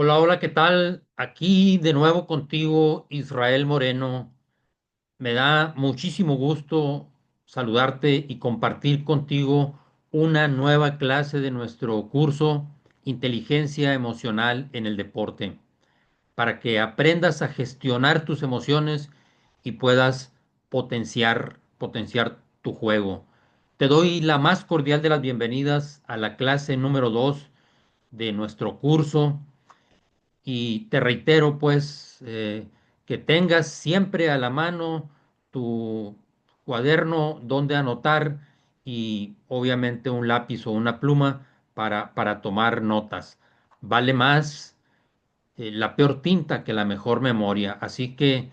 Hola, hola, ¿qué tal? Aquí de nuevo contigo, Israel Moreno. Me da muchísimo gusto saludarte y compartir contigo una nueva clase de nuestro curso Inteligencia Emocional en el Deporte, para que aprendas a gestionar tus emociones y puedas potenciar tu juego. Te doy la más cordial de las bienvenidas a la clase número 2 de nuestro curso y te reitero, pues, que tengas siempre a la mano tu cuaderno donde anotar y obviamente un lápiz o una pluma para tomar notas. Vale más la peor tinta que la mejor memoria. Así que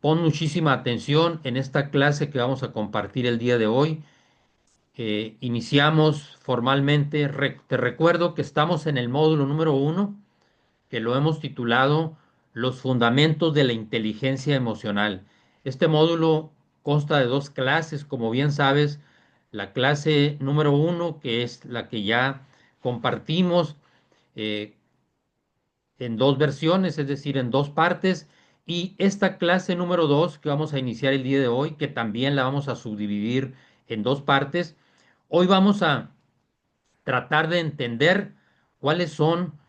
pon muchísima atención en esta clase que vamos a compartir el día de hoy. Iniciamos formalmente. Te recuerdo que estamos en el módulo número 1, que lo hemos titulado Los fundamentos de la inteligencia emocional. Este módulo consta de dos clases, como bien sabes. La clase número 1, que es la que ya compartimos eh, en dos versiones, es decir, en dos partes, y esta clase número 2 que vamos a iniciar el día de hoy, que también la vamos a subdividir en dos partes. Hoy vamos a tratar de entender cuáles son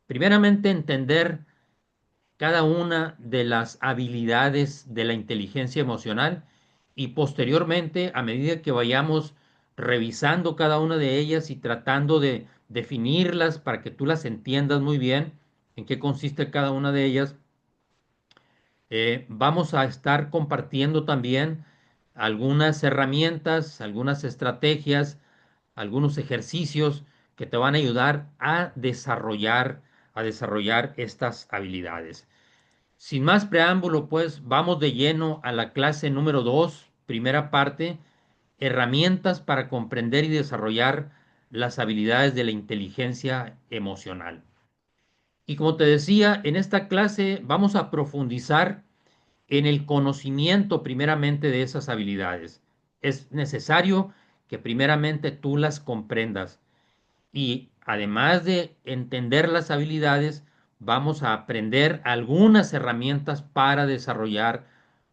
primeramente, entender cada una de las habilidades de la inteligencia emocional y posteriormente, a medida que vayamos revisando cada una de ellas y tratando de definirlas para que tú las entiendas muy bien, en qué consiste cada una de ellas, vamos a estar compartiendo también algunas herramientas, algunas estrategias, algunos ejercicios que te van a ayudar a desarrollar estas habilidades. Sin más preámbulo, pues vamos de lleno a la clase número 2, primera parte, herramientas para comprender y desarrollar las habilidades de la inteligencia emocional. Y como te decía, en esta clase vamos a profundizar en el conocimiento primeramente de esas habilidades. Es necesario que primeramente tú las comprendas y además de entender las habilidades, vamos a aprender algunas herramientas para desarrollar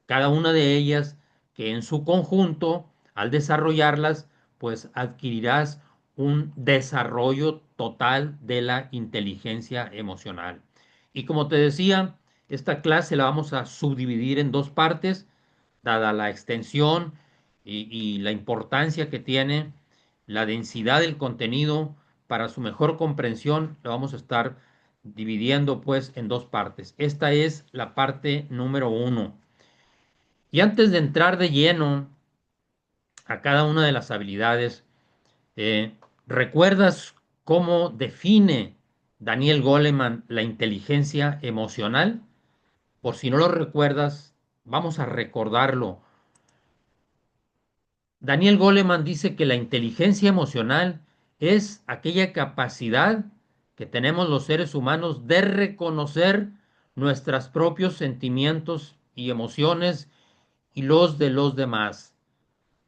cada una de ellas, que en su conjunto, al desarrollarlas, pues adquirirás un desarrollo total de la inteligencia emocional. Y como te decía, esta clase la vamos a subdividir en dos partes, dada la extensión y la importancia que tiene la densidad del contenido. Para su mejor comprensión, lo vamos a estar dividiendo pues en dos partes. Esta es la parte número 1. Y antes de entrar de lleno a cada una de las habilidades, ¿recuerdas cómo define Daniel Goleman la inteligencia emocional? Por si no lo recuerdas, vamos a recordarlo. Daniel Goleman dice que la inteligencia emocional es aquella capacidad que tenemos los seres humanos de reconocer nuestros propios sentimientos y emociones y los de los demás,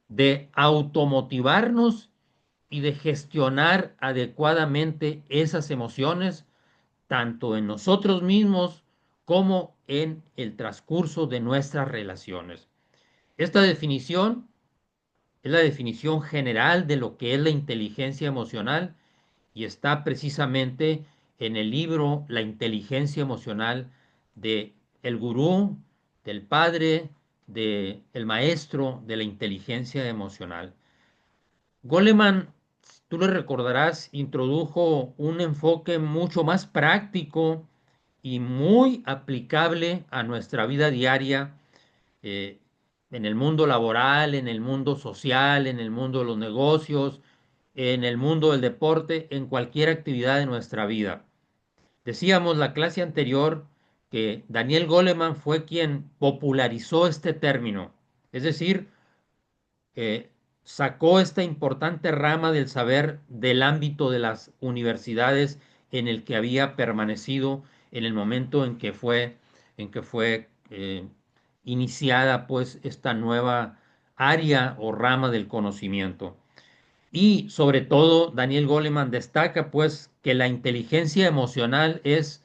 de automotivarnos y de gestionar adecuadamente esas emociones, tanto en nosotros mismos como en el transcurso de nuestras relaciones. Esta definición es la definición general de lo que es la inteligencia emocional y está precisamente en el libro La inteligencia emocional de el gurú, del padre, del maestro de la inteligencia emocional. Goleman, tú le recordarás, introdujo un enfoque mucho más práctico y muy aplicable a nuestra vida diaria, eh, en el mundo laboral, en el mundo social, en el mundo de los negocios, en el mundo del deporte, en cualquier actividad de nuestra vida. Decíamos la clase anterior que Daniel Goleman fue quien popularizó este término, es decir, sacó esta importante rama del saber del ámbito de las universidades en el que había permanecido en el momento en que fue iniciada pues esta nueva área o rama del conocimiento. Y sobre todo, Daniel Goleman destaca pues que la inteligencia emocional es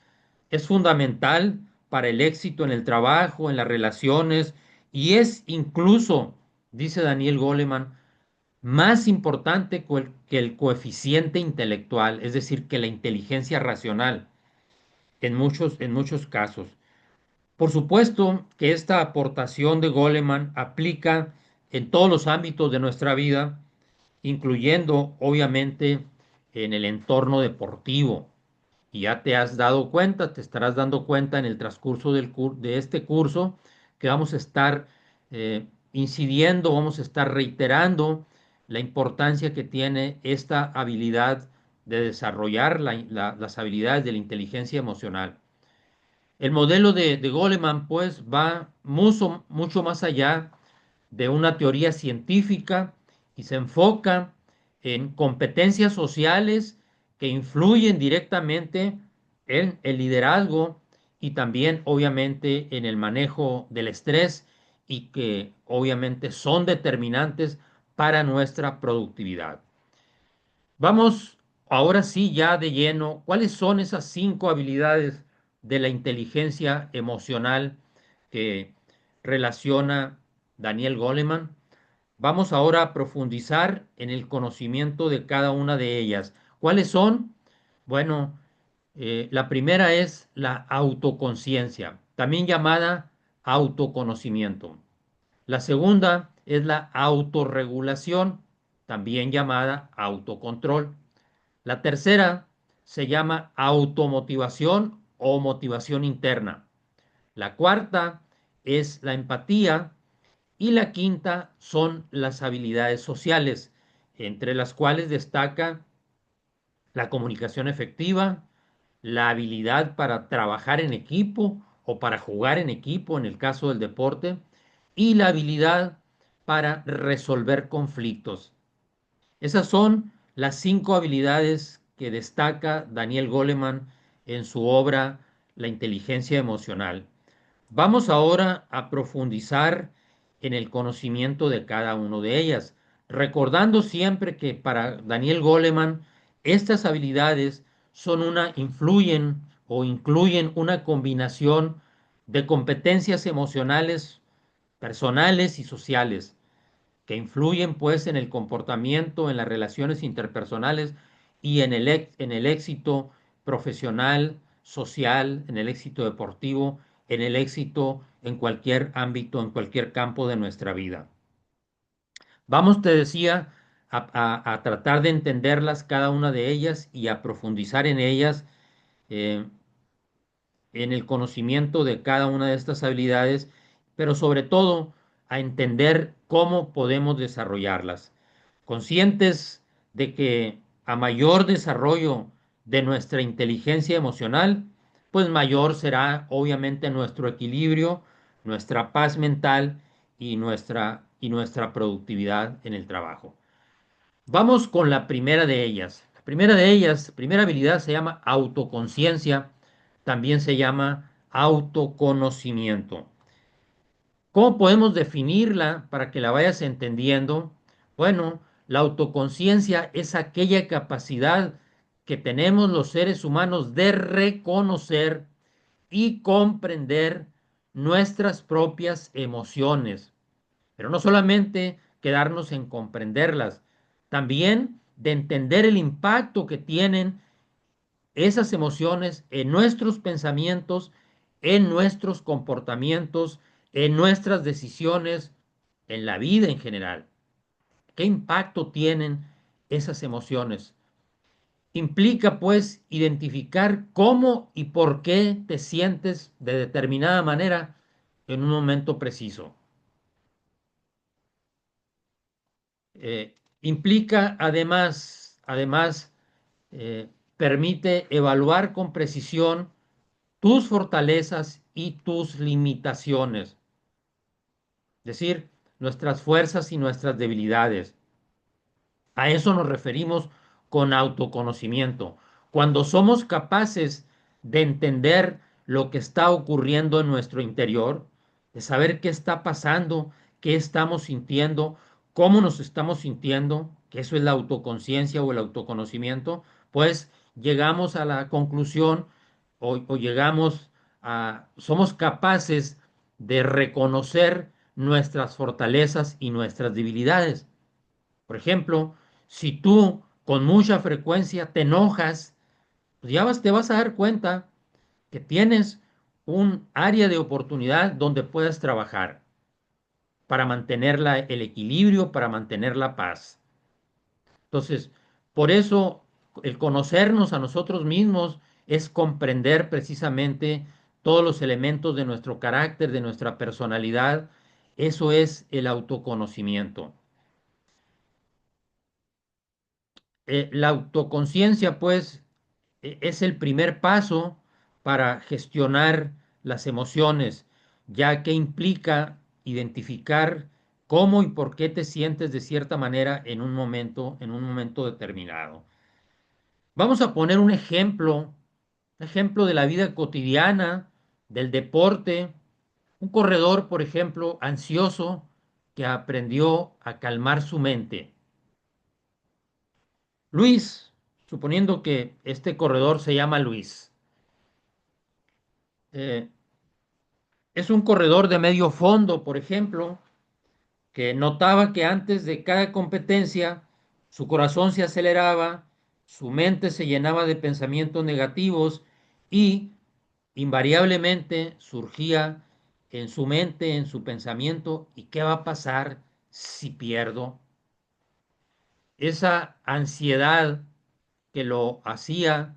fundamental para el éxito en el trabajo, en las relaciones, y es incluso, dice Daniel Goleman, más importante que el coeficiente intelectual, es decir, que la inteligencia racional en muchos casos. Por supuesto que esta aportación de Goleman aplica en todos los ámbitos de nuestra vida, incluyendo obviamente en el entorno deportivo. Y ya te has dado cuenta, te estarás dando cuenta en el transcurso de este curso que vamos a estar incidiendo, vamos a estar reiterando la importancia que tiene esta habilidad de desarrollar las habilidades de la inteligencia emocional. El modelo de Goleman, pues, va mucho más allá de una teoría científica y se enfoca en competencias sociales que influyen directamente en el liderazgo y también, obviamente, en el manejo del estrés y que, obviamente, son determinantes para nuestra productividad. Vamos ahora sí ya de lleno. ¿Cuáles son esas 5 habilidades de la inteligencia emocional que relaciona Daniel Goleman? Vamos ahora a profundizar en el conocimiento de cada una de ellas. ¿Cuáles son? Bueno, la primera es la autoconciencia, también llamada autoconocimiento. La segunda es la autorregulación, también llamada autocontrol. La tercera se llama automotivación o motivación interna. La cuarta es la empatía y la quinta son las habilidades sociales, entre las cuales destaca la comunicación efectiva, la habilidad para trabajar en equipo o para jugar en equipo en el caso del deporte y la habilidad para resolver conflictos. Esas son las 5 habilidades que destaca Daniel Goleman en su obra La inteligencia emocional. Vamos ahora a profundizar en el conocimiento de cada una de ellas, recordando siempre que para Daniel Goleman estas habilidades influyen o incluyen una combinación de competencias emocionales, personales y sociales que influyen pues en el comportamiento, en las relaciones interpersonales y en el éxito profesional, social, en el éxito deportivo, en el éxito en cualquier ámbito, en cualquier campo de nuestra vida. Vamos, te decía, a tratar de entenderlas cada una de ellas y a profundizar en ellas, eh, en el conocimiento de cada una de estas habilidades, pero sobre todo a entender cómo podemos desarrollarlas, conscientes de que a mayor desarrollo de nuestra inteligencia emocional, pues mayor será obviamente nuestro equilibrio, nuestra paz mental y nuestra productividad en el trabajo. Vamos con la primera de ellas. La primera de ellas, primera habilidad se llama autoconciencia, también se llama autoconocimiento. ¿Cómo podemos definirla para que la vayas entendiendo? Bueno, la autoconciencia es aquella capacidad que tenemos los seres humanos de reconocer y comprender nuestras propias emociones, pero no solamente quedarnos en comprenderlas, también de entender el impacto que tienen esas emociones en nuestros pensamientos, en nuestros comportamientos, en nuestras decisiones, en la vida en general. ¿Qué impacto tienen esas emociones? Implica pues identificar cómo y por qué te sientes de determinada manera en un momento preciso. Implica además permite evaluar con precisión tus fortalezas y tus limitaciones, es decir, nuestras fuerzas y nuestras debilidades. A eso nos referimos con autoconocimiento. Cuando somos capaces de entender lo que está ocurriendo en nuestro interior, de saber qué está pasando, qué estamos sintiendo, cómo nos estamos sintiendo, que eso es la autoconciencia o el autoconocimiento, pues llegamos a la conclusión o llegamos somos capaces de reconocer nuestras fortalezas y nuestras debilidades. Por ejemplo, si tú con mucha frecuencia te enojas, pues te vas a dar cuenta que tienes un área de oportunidad donde puedas trabajar para mantener el equilibrio, para mantener la paz. Entonces, por eso el conocernos a nosotros mismos es comprender precisamente todos los elementos de nuestro carácter, de nuestra personalidad. Eso es el autoconocimiento. La autoconciencia, pues, es el primer paso para gestionar las emociones, ya que implica identificar cómo y por qué te sientes de cierta manera en un momento determinado. Vamos a poner un ejemplo de la vida cotidiana, del deporte, un corredor, por ejemplo, ansioso que aprendió a calmar su mente. Luis, suponiendo que este corredor se llama Luis, eh, es un corredor de medio fondo, por ejemplo, que notaba que antes de cada competencia su corazón se aceleraba, su mente se llenaba de pensamientos negativos y invariablemente surgía en su mente, en su pensamiento, ¿y qué va a pasar si pierdo? Esa ansiedad que lo hacía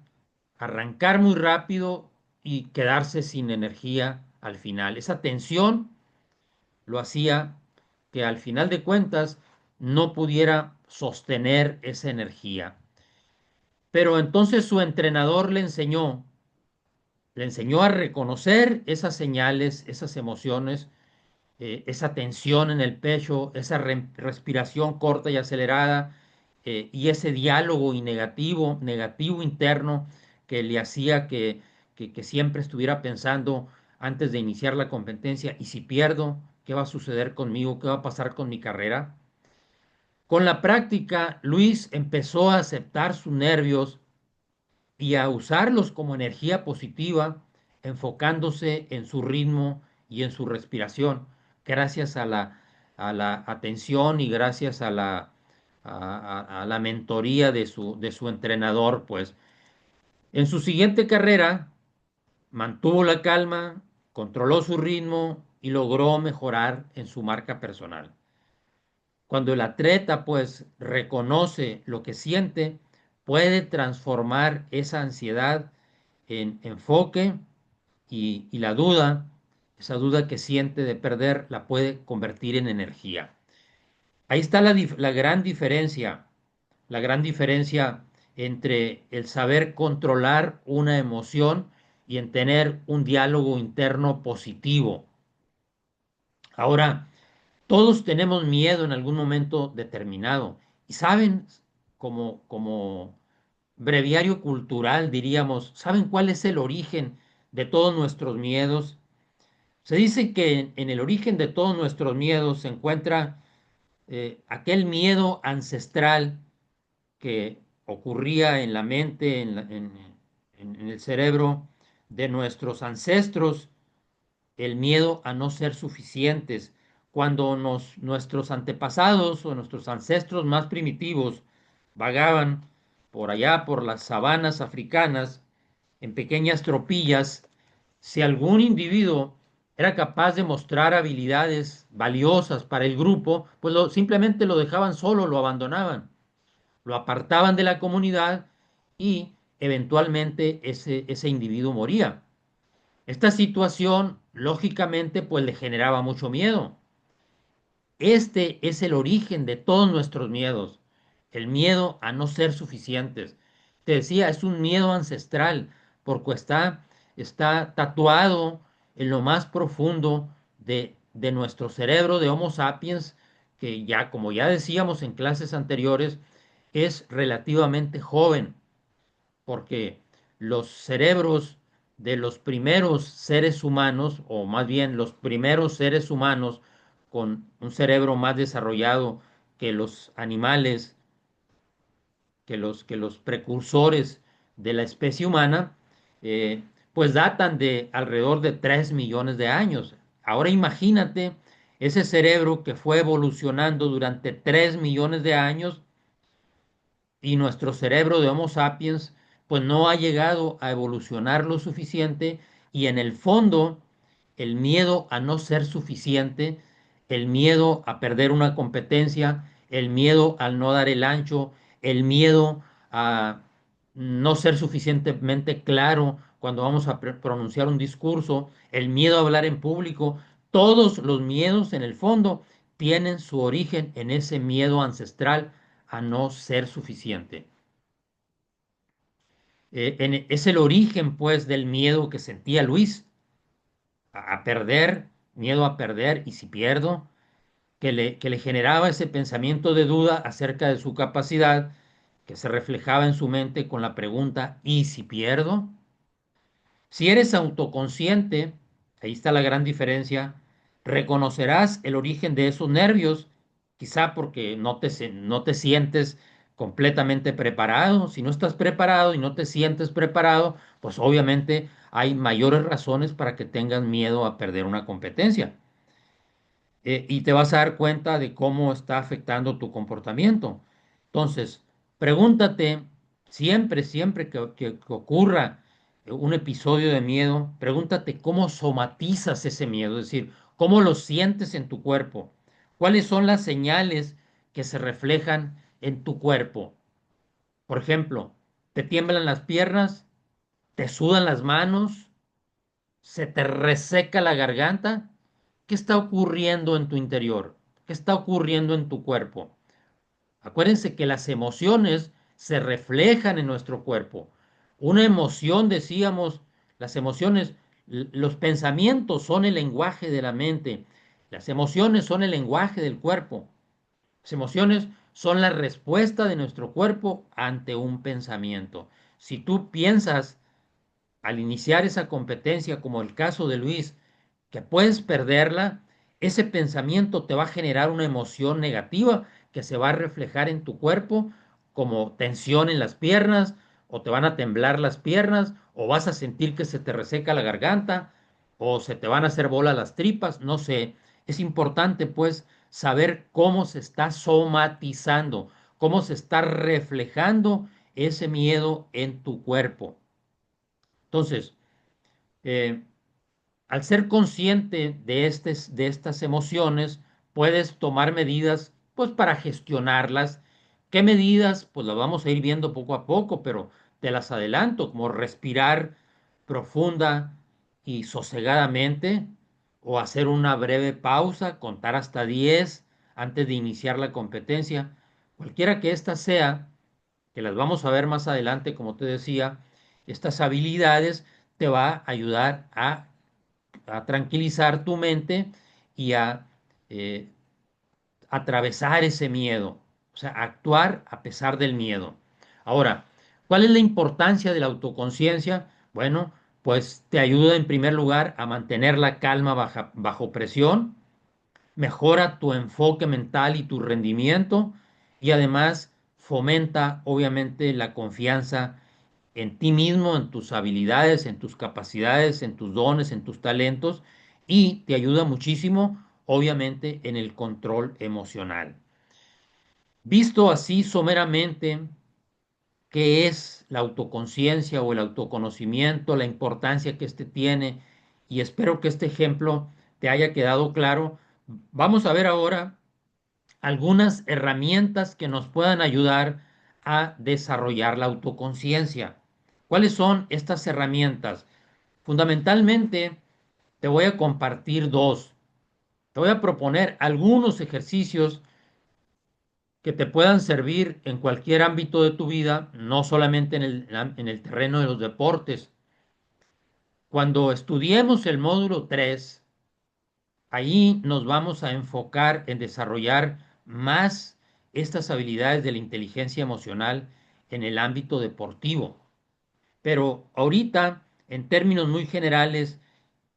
arrancar muy rápido y quedarse sin energía al final. Esa tensión lo hacía que al final de cuentas no pudiera sostener esa energía. Pero entonces su entrenador le enseñó a reconocer esas señales, esas emociones, esa tensión en el pecho, esa respiración corta y acelerada, y ese diálogo y negativo interno que le hacía que siempre estuviera pensando antes de iniciar la competencia, ¿y si pierdo? ¿Qué va a suceder conmigo? ¿Qué va a pasar con mi carrera? Con la práctica, Luis empezó a aceptar sus nervios y a usarlos como energía positiva, enfocándose en su ritmo y en su respiración, gracias a la atención y gracias a la mentoría de su entrenador, pues. En su siguiente carrera, mantuvo la calma, controló su ritmo y logró mejorar en su marca personal. Cuando el atleta pues reconoce lo que siente, puede transformar esa ansiedad en enfoque y la duda, esa duda que siente de perder, la puede convertir en energía. Ahí está la gran diferencia entre el saber controlar una emoción y en tener un diálogo interno positivo. Ahora, todos tenemos miedo en algún momento determinado. Y saben, como breviario cultural, diríamos, ¿saben cuál es el origen de todos nuestros miedos? Se dice que en el origen de todos nuestros miedos se encuentra aquel miedo ancestral que ocurría en la mente, en el cerebro de nuestros ancestros, el miedo a no ser suficientes. Cuando nuestros antepasados o nuestros ancestros más primitivos vagaban por allá, por las sabanas africanas, en pequeñas tropillas, si algún individuo era capaz de mostrar habilidades valiosas para el grupo, pues simplemente lo dejaban solo, lo abandonaban, lo apartaban de la comunidad y eventualmente ese individuo moría. Esta situación, lógicamente, pues le generaba mucho miedo. Este es el origen de todos nuestros miedos, el miedo a no ser suficientes. Te decía, es un miedo ancestral, porque está tatuado en lo más profundo de nuestro cerebro de Homo sapiens, que ya, como ya decíamos en clases anteriores, es relativamente joven porque los cerebros de los primeros seres humanos, o más bien los primeros seres humanos con un cerebro más desarrollado que los animales, que los precursores de la especie humana, eh, pues datan de alrededor de 3 millones de años. Ahora imagínate ese cerebro que fue evolucionando durante 3 millones de años y nuestro cerebro de Homo sapiens pues no ha llegado a evolucionar lo suficiente y en el fondo el miedo a no ser suficiente, el miedo a perder una competencia, el miedo al no dar el ancho, el miedo a no ser suficientemente claro cuando vamos a pronunciar un discurso, el miedo a hablar en público, todos los miedos en el fondo tienen su origen en ese miedo ancestral a no ser suficiente. Es el origen, pues, del miedo que sentía Luis a perder, miedo a perder, y si pierdo, que le generaba ese pensamiento de duda acerca de su capacidad, que se reflejaba en su mente con la pregunta, ¿y si pierdo? Si eres autoconsciente, ahí está la gran diferencia, reconocerás el origen de esos nervios, quizá porque no te sientes completamente preparado. Si no estás preparado y no te sientes preparado, pues obviamente hay mayores razones para que tengas miedo a perder una competencia. Y te vas a dar cuenta de cómo está afectando tu comportamiento. Entonces, pregúntate siempre, siempre que ocurra un episodio de miedo, pregúntate cómo somatizas ese miedo, es decir, cómo lo sientes en tu cuerpo, cuáles son las señales que se reflejan en tu cuerpo. Por ejemplo, te tiemblan las piernas, te sudan las manos, se te reseca la garganta. ¿Qué está ocurriendo en tu interior? ¿Qué está ocurriendo en tu cuerpo? Acuérdense que las emociones se reflejan en nuestro cuerpo. Una emoción, decíamos, las emociones, los pensamientos son el lenguaje de la mente. Las emociones son el lenguaje del cuerpo. Las emociones son la respuesta de nuestro cuerpo ante un pensamiento. Si tú piensas al iniciar esa competencia, como el caso de Luis, que puedes perderla, ese pensamiento te va a generar una emoción negativa que se va a reflejar en tu cuerpo como tensión en las piernas, o te van a temblar las piernas, o vas a sentir que se te reseca la garganta, o se te van a hacer bola las tripas, no sé. Es importante pues saber cómo se está somatizando, cómo se está reflejando ese miedo en tu cuerpo. Entonces, eh, al ser consciente de estas emociones, puedes tomar medidas, pues, para gestionarlas. ¿Qué medidas? Pues las vamos a ir viendo poco a poco, pero te las adelanto, como respirar profunda y sosegadamente, o hacer una breve pausa, contar hasta 10 antes de iniciar la competencia. Cualquiera que ésta sea, que las vamos a ver más adelante, como te decía, estas habilidades te va a ayudar a tranquilizar tu mente y a eh, atravesar ese miedo, o sea, actuar a pesar del miedo. Ahora, ¿cuál es la importancia de la autoconciencia? Bueno, pues te ayuda en primer lugar a mantener la calma bajo presión, mejora tu enfoque mental y tu rendimiento y además fomenta obviamente la confianza en ti mismo, en tus habilidades, en tus capacidades, en tus dones, en tus talentos y te ayuda muchísimo obviamente en el control emocional. Visto así someramente, ¿qué es la autoconciencia o el autoconocimiento, la importancia que éste tiene? Y espero que este ejemplo te haya quedado claro. Vamos a ver ahora algunas herramientas que nos puedan ayudar a desarrollar la autoconciencia. ¿Cuáles son estas herramientas? Fundamentalmente, te voy a compartir dos. Te voy a proponer algunos ejercicios que te puedan servir en cualquier ámbito de tu vida, no solamente en el terreno de los deportes. Cuando estudiemos el módulo 3, ahí nos vamos a enfocar en desarrollar más estas habilidades de la inteligencia emocional en el ámbito deportivo. Pero ahorita, en términos muy generales,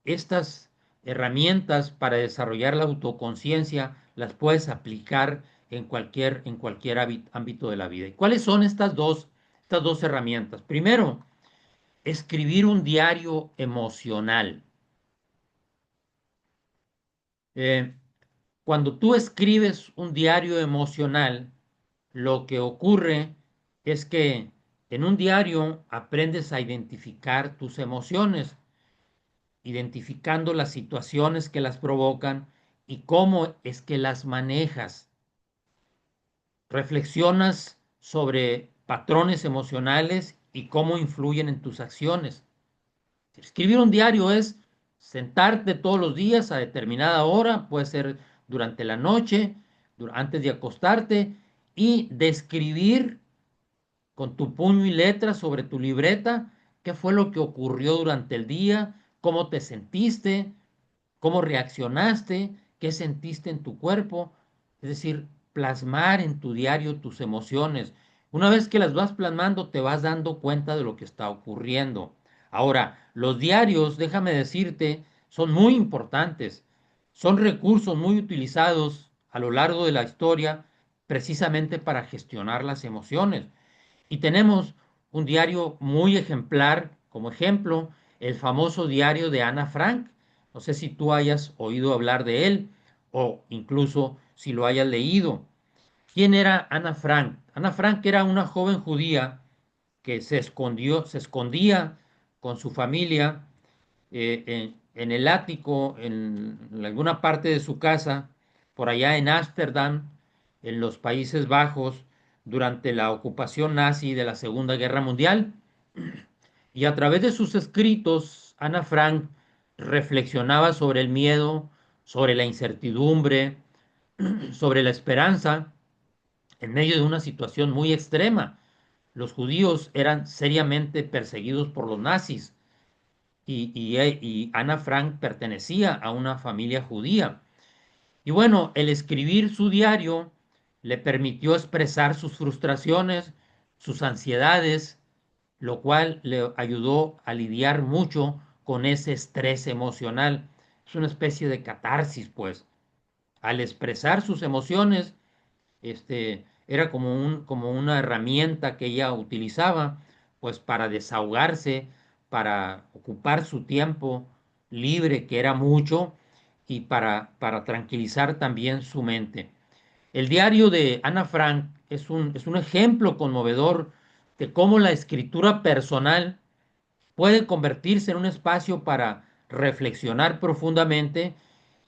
estas herramientas para desarrollar la autoconciencia las puedes aplicar en cualquier ámbito de la vida. ¿Y cuáles son estas dos herramientas? Primero, escribir un diario emocional. Eh, Cuando tú escribes un diario emocional, lo que ocurre es que en un diario aprendes a identificar tus emociones, identificando las situaciones que las provocan y cómo es que las manejas. Reflexionas sobre patrones emocionales y cómo influyen en tus acciones. Escribir un diario es sentarte todos los días a determinada hora, puede ser durante la noche, antes de acostarte, y describir con tu puño y letra sobre tu libreta qué fue lo que ocurrió durante el día, cómo te sentiste, cómo reaccionaste, qué sentiste en tu cuerpo, es decir, plasmar en tu diario tus emociones. Una vez que las vas plasmando, te vas dando cuenta de lo que está ocurriendo. Ahora, los diarios, déjame decirte, son muy importantes. Son recursos muy utilizados a lo largo de la historia precisamente para gestionar las emociones. Y tenemos un diario muy ejemplar, como ejemplo, el famoso diario de Ana Frank. No sé si tú hayas oído hablar de él o incluso si lo hayas leído. ¿Quién era Ana Frank? Ana Frank era una joven judía que se escondía con su familia en el ático, en alguna parte de su casa, por allá en Ámsterdam, en los Países Bajos, durante la ocupación nazi de la Segunda Guerra Mundial. Y a través de sus escritos, Ana Frank reflexionaba sobre el miedo, sobre la incertidumbre, sobre la esperanza, en medio de una situación muy extrema. Los judíos eran seriamente perseguidos por los nazis y Ana Frank pertenecía a una familia judía. Y bueno, el escribir su diario le permitió expresar sus frustraciones, sus ansiedades, lo cual le ayudó a lidiar mucho con ese estrés emocional. Es una especie de catarsis, pues. Al expresar sus emociones, era como una herramienta que ella utilizaba, pues para desahogarse, para ocupar su tiempo libre, que era mucho, y para tranquilizar también su mente. El diario de Ana Frank es un ejemplo conmovedor de cómo la escritura personal puede convertirse en un espacio para reflexionar profundamente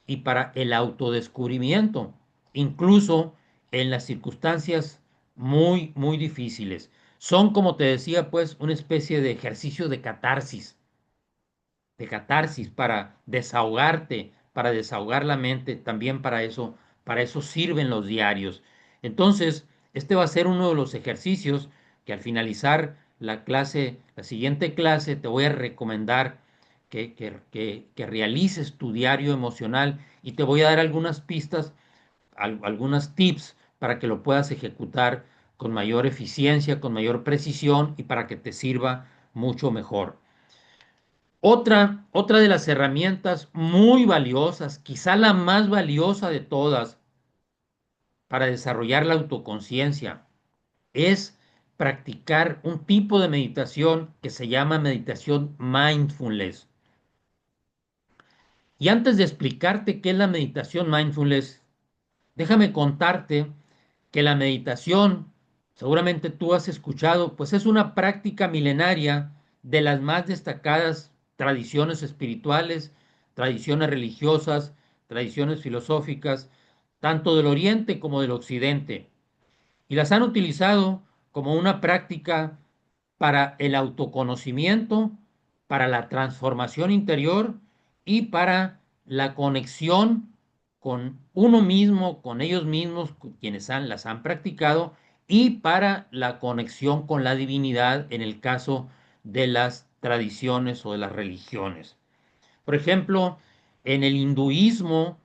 y para el autodescubrimiento, incluso en las circunstancias muy difíciles. Son, como te decía, pues una especie de ejercicio de catarsis para desahogarte, para desahogar la mente, también para eso sirven los diarios. Entonces, este va a ser uno de los ejercicios que al finalizar la clase, la siguiente clase, te voy a recomendar que realices tu diario emocional y te voy a dar algunas pistas, algunas tips para que lo puedas ejecutar con mayor eficiencia, con mayor precisión y para que te sirva mucho mejor. Otra de las herramientas muy valiosas, quizá la más valiosa de todas para desarrollar la autoconciencia, es practicar un tipo de meditación que se llama meditación mindfulness. Y antes de explicarte qué es la meditación mindfulness, déjame contarte que la meditación, seguramente tú has escuchado, pues es una práctica milenaria de las más destacadas tradiciones espirituales, tradiciones religiosas, tradiciones filosóficas, tanto del Oriente como del Occidente, y las han utilizado como una práctica para el autoconocimiento, para la transformación interior y para la conexión con uno mismo, con ellos mismos, con quienes las han practicado, y para la conexión con la divinidad en el caso de las tradiciones o de las religiones. Por ejemplo, en el hinduismo,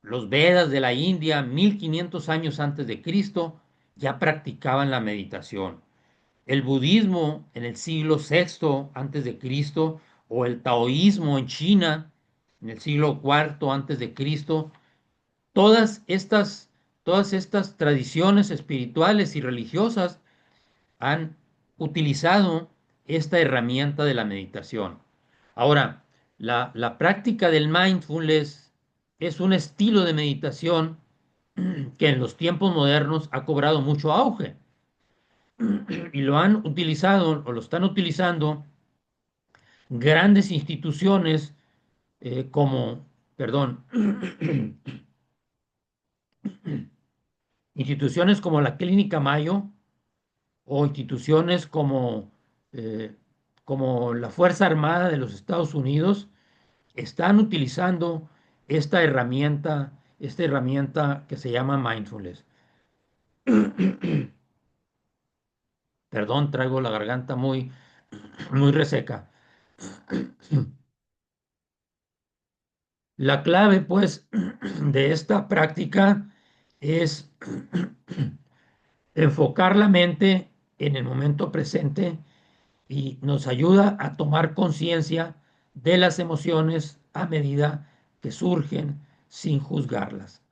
los Vedas de la India, 1500 años antes de Cristo, ya practicaban la meditación. El budismo en el siglo VI antes de Cristo o el taoísmo en China en el siglo IV antes de Cristo, todas estas, todas estas tradiciones espirituales y religiosas han utilizado esta herramienta de la meditación. Ahora, la práctica del mindfulness es un estilo de meditación que en los tiempos modernos ha cobrado mucho auge y lo han utilizado o lo están utilizando grandes instituciones como, perdón, instituciones como la Clínica Mayo o instituciones eh, como la Fuerza Armada de los Estados Unidos están utilizando esta herramienta que se llama mindfulness. Perdón, traigo la garganta muy reseca. La clave, pues, de esta práctica es enfocar la mente en el momento presente y nos ayuda a tomar conciencia de las emociones a medida que surgen sin juzgarlas.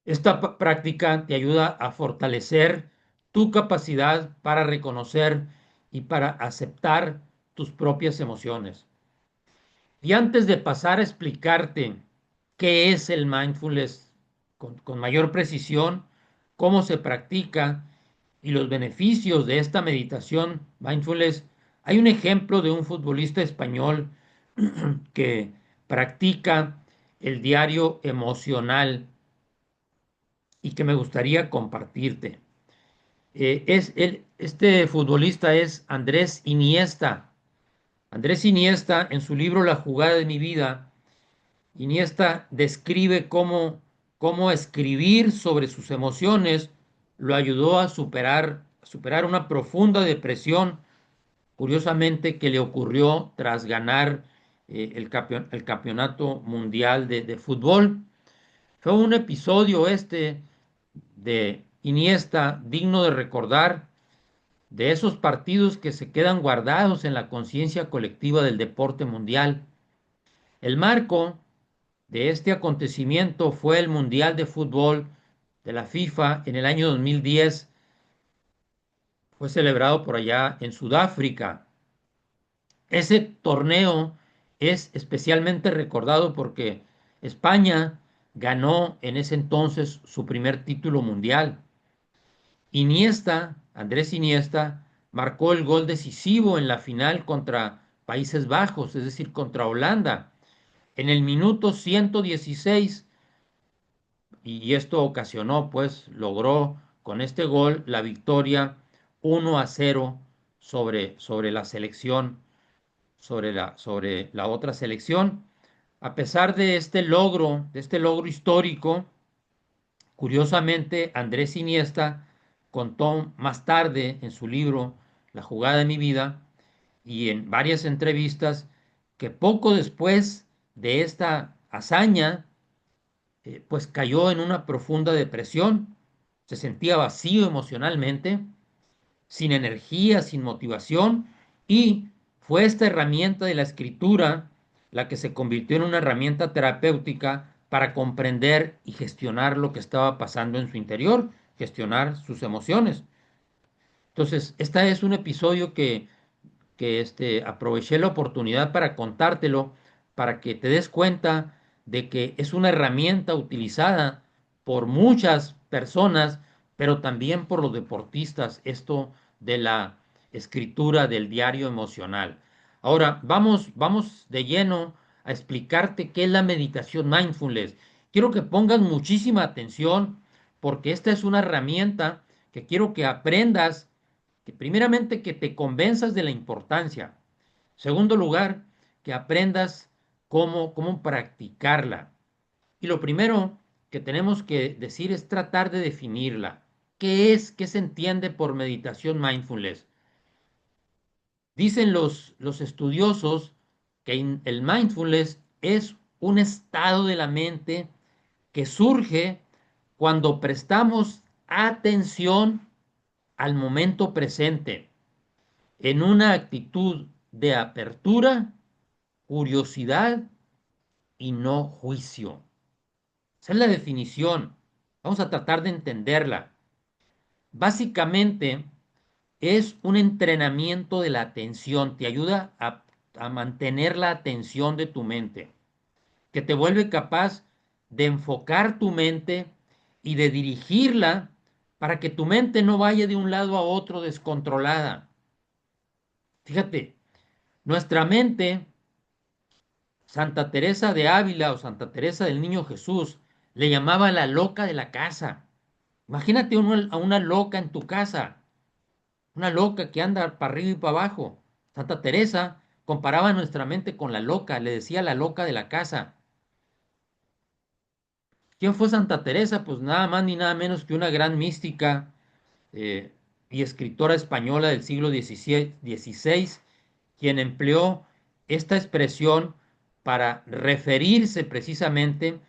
Esta práctica te ayuda a fortalecer tu capacidad para reconocer y para aceptar tus propias emociones. Y antes de pasar a explicarte qué es el mindfulness con mayor precisión, cómo se practica y los beneficios de esta meditación mindfulness, hay un ejemplo de un futbolista español que practica el diario emocional y que me gustaría compartirte. Este futbolista es Andrés Iniesta. Andrés Iniesta, en su libro La jugada de mi vida, Iniesta describe cómo escribir sobre sus emociones lo ayudó a superar una profunda depresión, curiosamente, que le ocurrió tras ganar el campeonato mundial de fútbol. Fue un episodio de Iniesta digno de recordar, de esos partidos que se quedan guardados en la conciencia colectiva del deporte mundial. El marco de este acontecimiento fue el Mundial de Fútbol de la FIFA en el año 2010. Fue celebrado por allá en Sudáfrica. Ese torneo es especialmente recordado porque España ganó en ese entonces su primer título mundial. Andrés Iniesta, marcó el gol decisivo en la final contra Países Bajos, es decir, contra Holanda, en el minuto 116, y esto ocasionó, pues, logró con este gol la victoria 1-0 sobre la selección, sobre la otra selección. A pesar de este logro histórico, curiosamente, Andrés Iniesta contó más tarde en su libro La jugada de mi vida y en varias entrevistas que poco después de esta hazaña, pues cayó en una profunda depresión, se sentía vacío emocionalmente, sin energía, sin motivación, y fue esta herramienta de la escritura la que se convirtió en una herramienta terapéutica para comprender y gestionar lo que estaba pasando en su interior, gestionar sus emociones. Entonces, este es un episodio que aproveché la oportunidad para contártelo, para que te des cuenta de que es una herramienta utilizada por muchas personas, pero también por los deportistas, esto de la escritura del diario emocional. Ahora, vamos de lleno a explicarte qué es la meditación mindfulness. Quiero que pongas muchísima atención porque esta es una herramienta que quiero que aprendas, que primeramente que te convenzas de la importancia. Segundo lugar, que aprendas cómo practicarla. Y lo primero que tenemos que decir es tratar de definirla. ¿Qué es? ¿Qué se entiende por meditación mindfulness? Dicen los estudiosos que el mindfulness es un estado de la mente que surge cuando prestamos atención al momento presente, en una actitud de apertura, curiosidad y no juicio. Esa es la definición. Vamos a tratar de entenderla. Básicamente es un entrenamiento de la atención. Te ayuda a mantener la atención de tu mente, que te vuelve capaz de enfocar tu mente y de dirigirla para que tu mente no vaya de un lado a otro descontrolada. Fíjate, nuestra mente, Santa Teresa de Ávila o Santa Teresa del Niño Jesús, le llamaba la loca de la casa. Imagínate a una loca en tu casa, una loca que anda para arriba y para abajo. Santa Teresa comparaba nuestra mente con la loca, le decía la loca de la casa. ¿Quién fue Santa Teresa? Pues nada más ni nada menos que una gran mística eh, y escritora española del siglo XVI, quien empleó esta expresión para referirse precisamente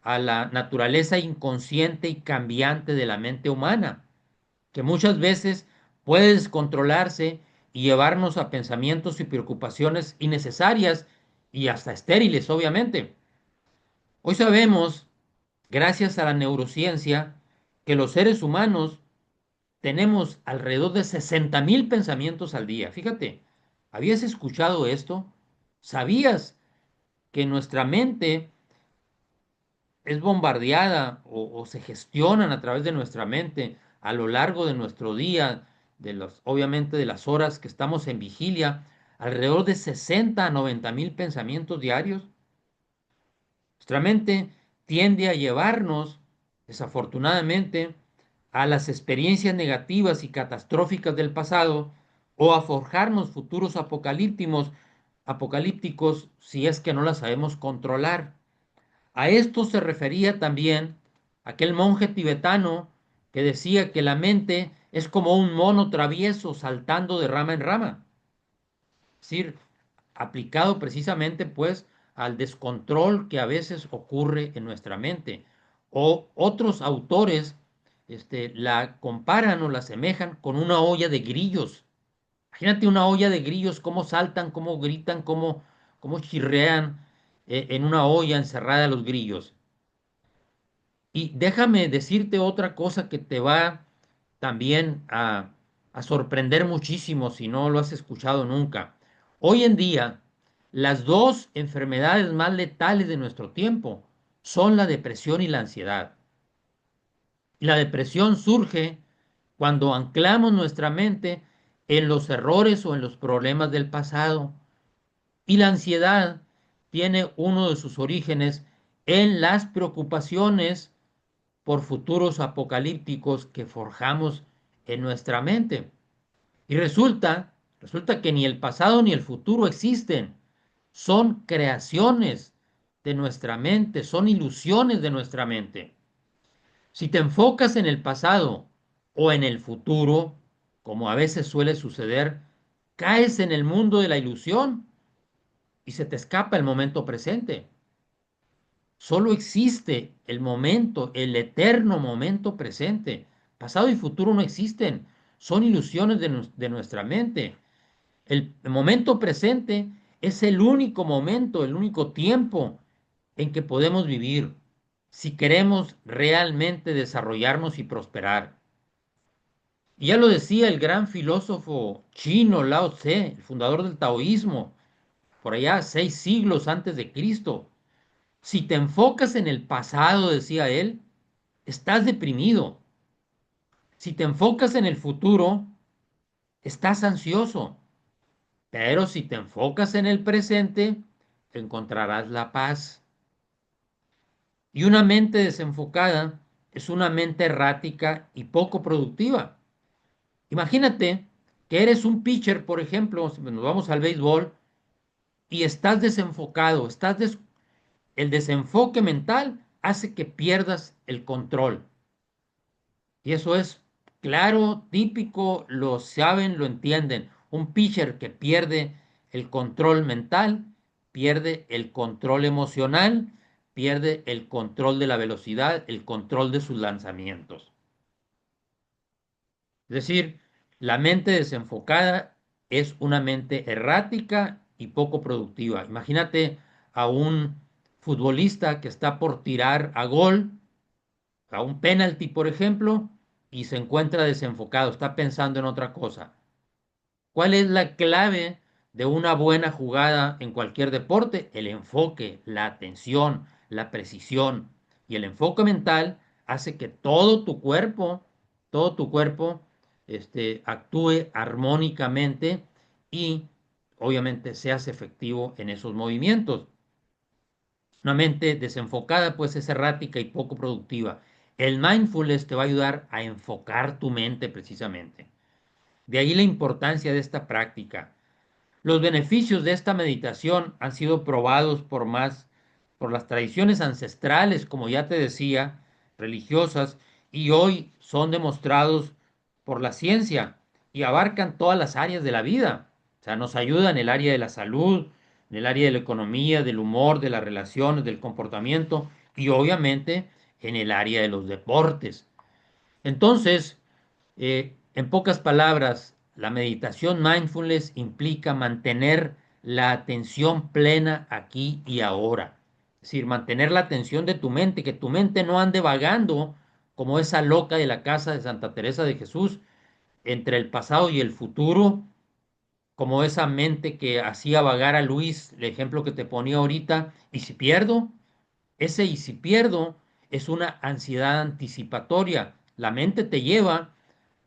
a la naturaleza inconsciente y cambiante de la mente humana, que muchas veces puede descontrolarse y llevarnos a pensamientos y preocupaciones innecesarias y hasta estériles, obviamente. Hoy sabemos, gracias a la neurociencia, que los seres humanos tenemos alrededor de 60,000 pensamientos al día. Fíjate, ¿habías escuchado esto? ¿Sabías que nuestra mente es bombardeada o se gestionan a través de nuestra mente a lo largo de nuestro día, obviamente de las horas que estamos en vigilia, alrededor de 60 a 90,000 pensamientos diarios? Nuestra mente tiende a llevarnos, desafortunadamente, a las experiencias negativas y catastróficas del pasado o a forjarnos futuros apocalípticos si es que no las sabemos controlar. A esto se refería también aquel monje tibetano que decía que la mente es como un mono travieso saltando de rama en rama. Es decir, aplicado precisamente pues al descontrol que a veces ocurre en nuestra mente. O otros autores la comparan o la asemejan con una olla de grillos. Imagínate una olla de grillos, cómo saltan, cómo gritan, cómo chirrean en una olla encerrada los grillos. Y déjame decirte otra cosa que te va también a sorprender muchísimo si no lo has escuchado nunca. Hoy en día, las dos enfermedades más letales de nuestro tiempo son la depresión y la ansiedad. Y la depresión surge cuando anclamos nuestra mente en los errores o en los problemas del pasado. Y la ansiedad tiene uno de sus orígenes en las preocupaciones por futuros apocalípticos que forjamos en nuestra mente. Y resulta que ni el pasado ni el futuro existen. Son creaciones de nuestra mente, son ilusiones de nuestra mente. Si te enfocas en el pasado o en el futuro, como a veces suele suceder, caes en el mundo de la ilusión y se te escapa el momento presente. Solo existe el momento, el eterno momento presente. Pasado y futuro no existen. Son ilusiones de nuestra mente. El momento presente es el único momento, el único tiempo en que podemos vivir si queremos realmente desarrollarnos y prosperar. Y ya lo decía el gran filósofo chino Lao Tse, el fundador del taoísmo, por allá 6 siglos antes de Cristo. Si te enfocas en el pasado, decía él, estás deprimido. Si te enfocas en el futuro, estás ansioso. Pero si te enfocas en el presente, encontrarás la paz. Y una mente desenfocada es una mente errática y poco productiva. Imagínate que eres un pitcher, por ejemplo, si nos vamos al béisbol, y estás desenfocado, el desenfoque mental hace que pierdas el control. Y eso es claro, típico, lo saben, lo entienden. Un pitcher que pierde el control mental, pierde el control emocional, pierde el control de la velocidad, el control de sus lanzamientos. Es decir, la mente desenfocada es una mente errática y poco productiva. Imagínate a un futbolista que está por tirar a gol, a un penalti, por ejemplo, y se encuentra desenfocado, está pensando en otra cosa. ¿Cuál es la clave de una buena jugada en cualquier deporte? El enfoque, la atención, la precisión. Y el enfoque mental hace que todo tu cuerpo, actúe armónicamente y obviamente seas efectivo en esos movimientos. Una mente desenfocada pues es errática y poco productiva. El mindfulness te va a ayudar a enfocar tu mente precisamente. De ahí la importancia de esta práctica. Los beneficios de esta meditación han sido probados por las tradiciones ancestrales, como ya te decía, religiosas, y hoy son demostrados por la ciencia y abarcan todas las áreas de la vida. O sea, nos ayuda en el área de la salud, en el área de la economía, del humor, de las relaciones, del comportamiento y obviamente en el área de los deportes. Entonces, en pocas palabras, la meditación mindfulness implica mantener la atención plena aquí y ahora. Es decir, mantener la atención de tu mente, que tu mente no ande vagando como esa loca de la casa de Santa Teresa de Jesús entre el pasado y el futuro, como esa mente que hacía vagar a Luis, el ejemplo que te ponía ahorita, y si pierdo, ese y si pierdo es una ansiedad anticipatoria. La mente te lleva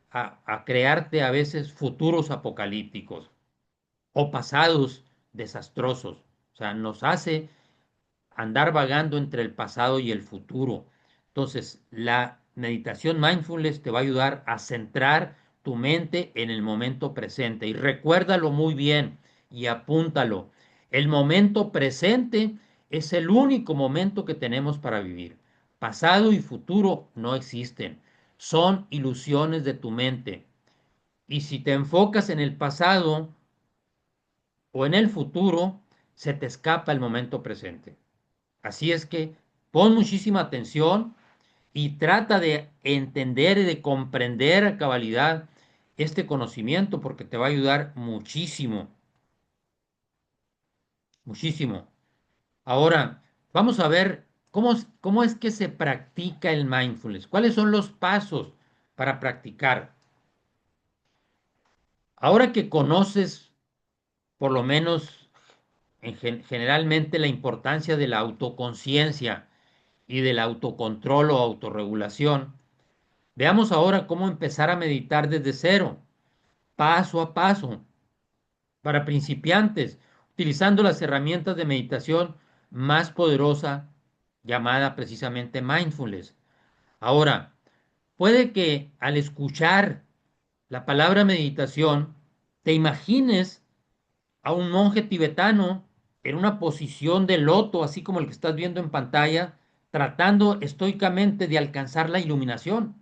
a crearte a veces futuros apocalípticos o pasados desastrosos. O sea, nos hace andar vagando entre el pasado y el futuro. Entonces, la meditación mindfulness te va a ayudar a centrar tu mente en el momento presente y recuérdalo muy bien y apúntalo. El momento presente es el único momento que tenemos para vivir. Pasado y futuro no existen. Son ilusiones de tu mente. Y si te enfocas en el pasado o en el futuro, se te escapa el momento presente. Así es que pon muchísima atención y trata de entender y de comprender a cabalidad este conocimiento porque te va a ayudar muchísimo, muchísimo. Ahora, vamos a ver cómo es que se practica el mindfulness. ¿Cuáles son los pasos para practicar? Ahora que conoces por lo menos generalmente la importancia de la autoconciencia y del autocontrol o autorregulación, veamos ahora cómo empezar a meditar desde cero, paso a paso, para principiantes, utilizando las herramientas de meditación más poderosa llamada precisamente mindfulness. Ahora, puede que al escuchar la palabra meditación, te imagines a un monje tibetano en una posición de loto, así como el que estás viendo en pantalla, tratando estoicamente de alcanzar la iluminación.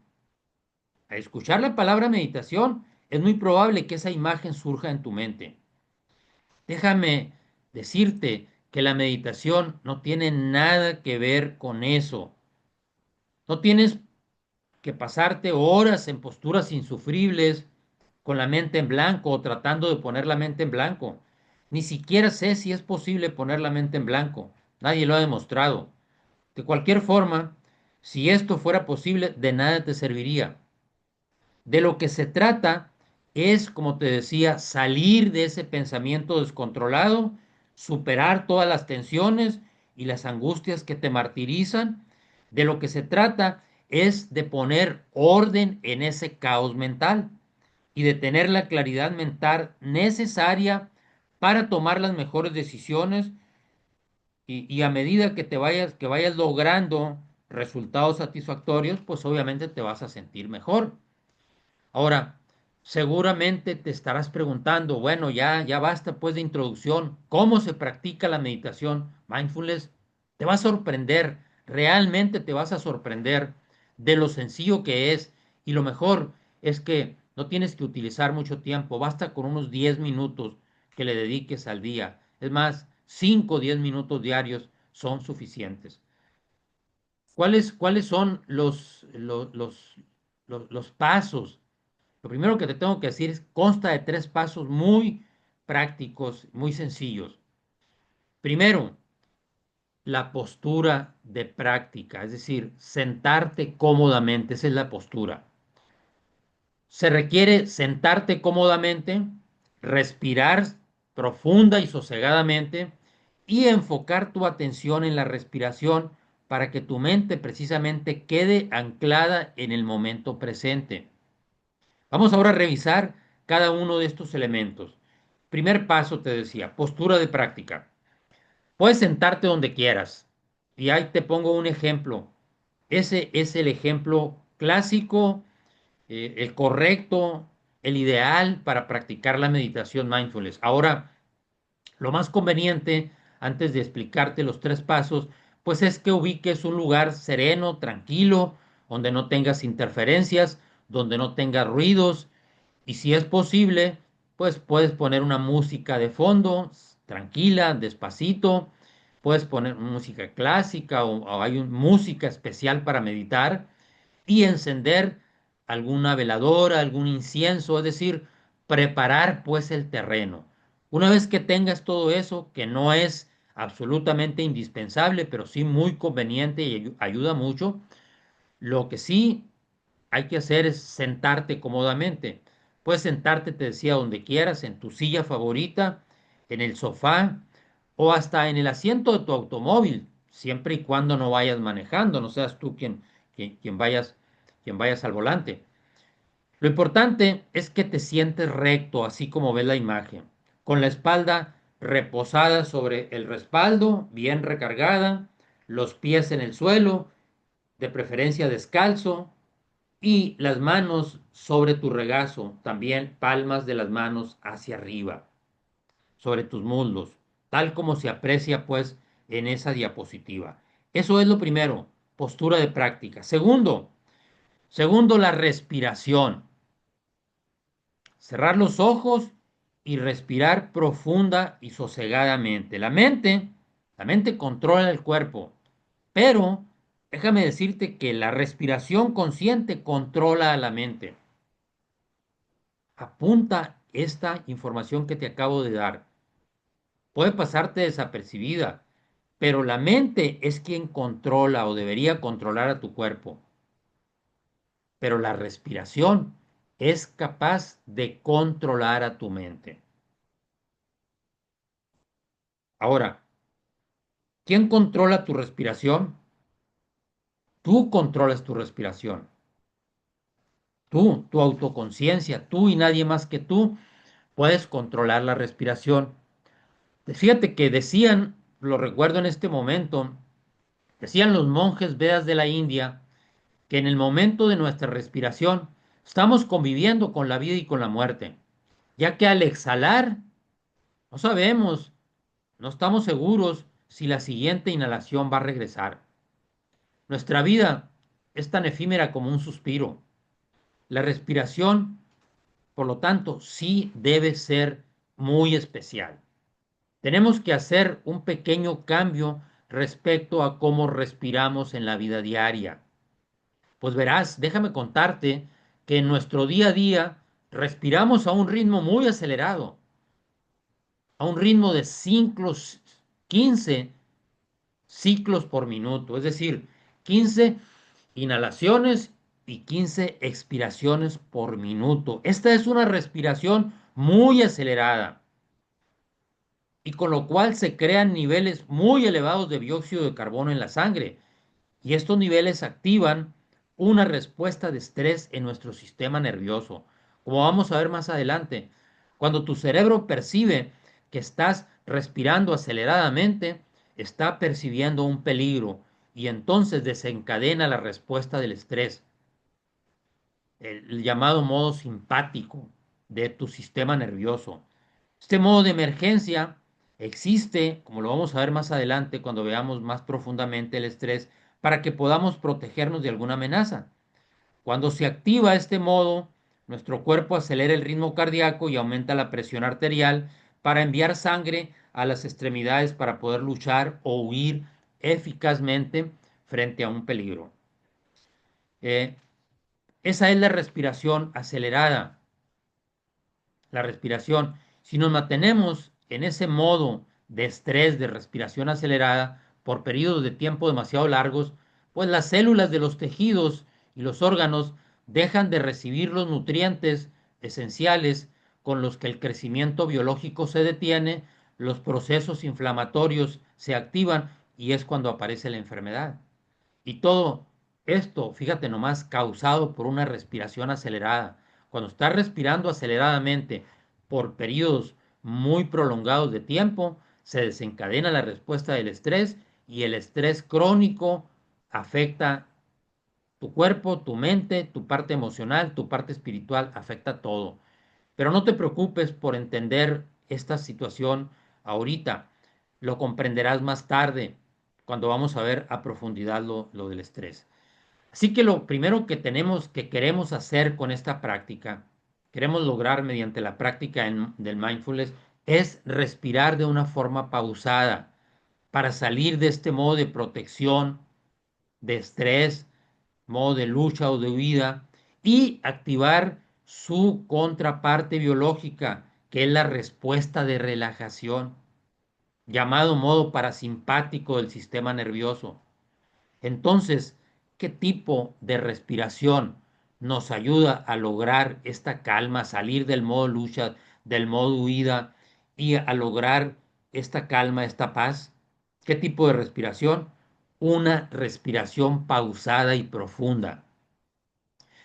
Al escuchar la palabra meditación, es muy probable que esa imagen surja en tu mente. Déjame decirte que la meditación no tiene nada que ver con eso. No tienes que pasarte horas en posturas insufribles, con la mente en blanco o tratando de poner la mente en blanco. Ni siquiera sé si es posible poner la mente en blanco. Nadie lo ha demostrado. De cualquier forma, si esto fuera posible, de nada te serviría. De lo que se trata es, como te decía, salir de ese pensamiento descontrolado, superar todas las tensiones y las angustias que te martirizan. De lo que se trata es de poner orden en ese caos mental y de tener la claridad mental necesaria para tomar las mejores decisiones y a medida que que vayas logrando resultados satisfactorios, pues obviamente te vas a sentir mejor. Ahora, seguramente te estarás preguntando, bueno, ya basta pues de introducción, ¿cómo se practica la meditación mindfulness? Te va a sorprender, realmente te vas a sorprender de lo sencillo que es y lo mejor es que no tienes que utilizar mucho tiempo, basta con unos 10 minutos que le dediques al día. Es más, 5 o 10 minutos diarios son suficientes. ¿Cuáles son los pasos? Lo primero que te tengo que decir es consta de tres pasos muy prácticos, muy sencillos. Primero, la postura de práctica, es decir, sentarte cómodamente, esa es la postura. Se requiere sentarte cómodamente, respirar profunda y sosegadamente y enfocar tu atención en la respiración para que tu mente precisamente quede anclada en el momento presente. Vamos ahora a revisar cada uno de estos elementos. Primer paso, te decía, postura de práctica. Puedes sentarte donde quieras. Y ahí te pongo un ejemplo. Ese es el ejemplo clásico, el correcto, el ideal para practicar la meditación mindfulness. Ahora, lo más conveniente, antes de explicarte los tres pasos, pues es que ubiques un lugar sereno, tranquilo, donde no tengas interferencias, donde no tengas ruidos, y si es posible, pues puedes poner una música de fondo, tranquila, despacito, puedes poner música clásica o hay música especial para meditar y encender alguna veladora, algún incienso, es decir, preparar pues el terreno. Una vez que tengas todo eso, que no es absolutamente indispensable, pero sí muy conveniente y ayuda mucho, lo que sí hay que hacer es sentarte cómodamente. Puedes sentarte, te decía, donde quieras, en tu silla favorita, en el sofá o hasta en el asiento de tu automóvil, siempre y cuando no vayas manejando, no seas tú quien vayas al volante. Lo importante es que te sientes recto, así como ves la imagen, con la espalda reposada sobre el respaldo, bien recargada, los pies en el suelo, de preferencia descalzo, y las manos sobre tu regazo, también palmas de las manos hacia arriba, sobre tus muslos, tal como se aprecia pues en esa diapositiva. Eso es lo primero, postura de práctica. Segundo, la respiración. Cerrar los ojos y respirar profunda y sosegadamente. La mente controla el cuerpo, pero déjame decirte que la respiración consciente controla a la mente. Apunta esta información que te acabo de dar. Puede pasarte desapercibida, pero la mente es quien controla o debería controlar a tu cuerpo. Pero la respiración es capaz de controlar a tu mente. Ahora, ¿quién controla tu respiración? Tú controlas tu respiración. Tú, tu autoconciencia, tú y nadie más que tú puedes controlar la respiración. Fíjate que decían, lo recuerdo en este momento, decían los monjes Vedas de la India que en el momento de nuestra respiración estamos conviviendo con la vida y con la muerte, ya que al exhalar no sabemos, no estamos seguros si la siguiente inhalación va a regresar. Nuestra vida es tan efímera como un suspiro. La respiración, por lo tanto, sí debe ser muy especial. Tenemos que hacer un pequeño cambio respecto a cómo respiramos en la vida diaria. Pues verás, déjame contarte que en nuestro día a día respiramos a un ritmo muy acelerado, a un ritmo de 15 ciclos por minuto, es decir, 15 inhalaciones y 15 expiraciones por minuto. Esta es una respiración muy acelerada y con lo cual se crean niveles muy elevados de dióxido de carbono en la sangre. Y estos niveles activan una respuesta de estrés en nuestro sistema nervioso. Como vamos a ver más adelante, cuando tu cerebro percibe que estás respirando aceleradamente, está percibiendo un peligro y entonces desencadena la respuesta del estrés, el llamado modo simpático de tu sistema nervioso. Este modo de emergencia existe, como lo vamos a ver más adelante cuando veamos más profundamente el estrés, para que podamos protegernos de alguna amenaza. Cuando se activa este modo, nuestro cuerpo acelera el ritmo cardíaco y aumenta la presión arterial para enviar sangre a las extremidades para poder luchar o huir eficazmente frente a un peligro. Eh, Esa es la respiración acelerada. La respiración. Si nos mantenemos en ese modo de estrés, de respiración acelerada, por periodos de tiempo demasiado largos, pues las células de los tejidos y los órganos dejan de recibir los nutrientes esenciales con los que el crecimiento biológico se detiene, los procesos inflamatorios se activan y es cuando aparece la enfermedad. Y todo esto, fíjate nomás, causado por una respiración acelerada. Cuando estás respirando aceleradamente por periodos muy prolongados de tiempo, se desencadena la respuesta del estrés y el estrés crónico afecta tu cuerpo, tu mente, tu parte emocional, tu parte espiritual, afecta todo. Pero no te preocupes por entender esta situación ahorita. Lo comprenderás más tarde cuando vamos a ver a profundidad lo del estrés. Así que lo primero que tenemos, que queremos hacer con esta práctica, queremos lograr mediante la práctica del mindfulness, es respirar de una forma pausada para salir de este modo de protección, de estrés, modo de lucha o de huida y activar su contraparte biológica, que es la respuesta de relajación, llamado modo parasimpático del sistema nervioso. Entonces, ¿qué tipo de respiración nos ayuda a lograr esta calma, salir del modo lucha, del modo huida y a lograr esta calma, esta paz? ¿Qué tipo de respiración? Una respiración pausada y profunda.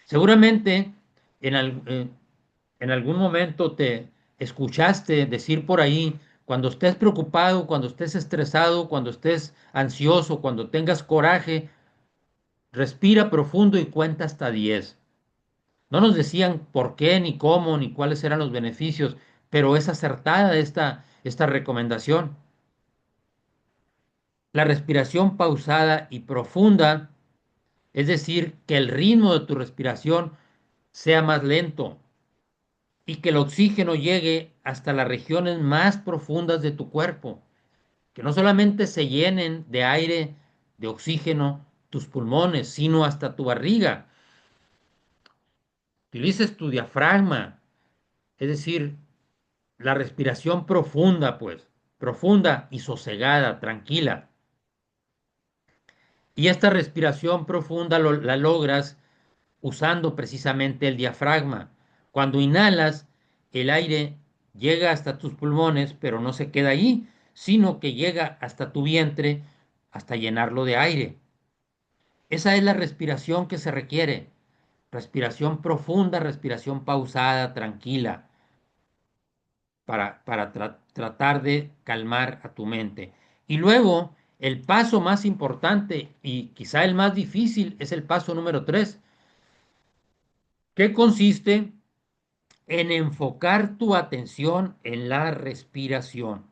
Seguramente en algún momento te escuchaste decir por ahí, cuando estés preocupado, cuando estés estresado, cuando estés ansioso, cuando tengas coraje, respira profundo y cuenta hasta 10. No nos decían por qué, ni cómo, ni cuáles eran los beneficios, pero es acertada esta recomendación. La respiración pausada y profunda, es decir, que el ritmo de tu respiración sea más lento y que el oxígeno llegue hasta las regiones más profundas de tu cuerpo, que no solamente se llenen de aire, de oxígeno, tus pulmones, sino hasta tu barriga. Utilices tu diafragma, es decir, la respiración profunda, pues, profunda y sosegada, tranquila. Y esta respiración profunda la logras usando precisamente el diafragma. Cuando inhalas, el aire llega hasta tus pulmones, pero no se queda ahí, sino que llega hasta tu vientre, hasta llenarlo de aire. Esa es la respiración que se requiere. Respiración profunda, respiración pausada, tranquila, para tratar de calmar a tu mente. Y luego, el paso más importante y quizá el más difícil es el paso número 3, que consiste en enfocar tu atención en la respiración.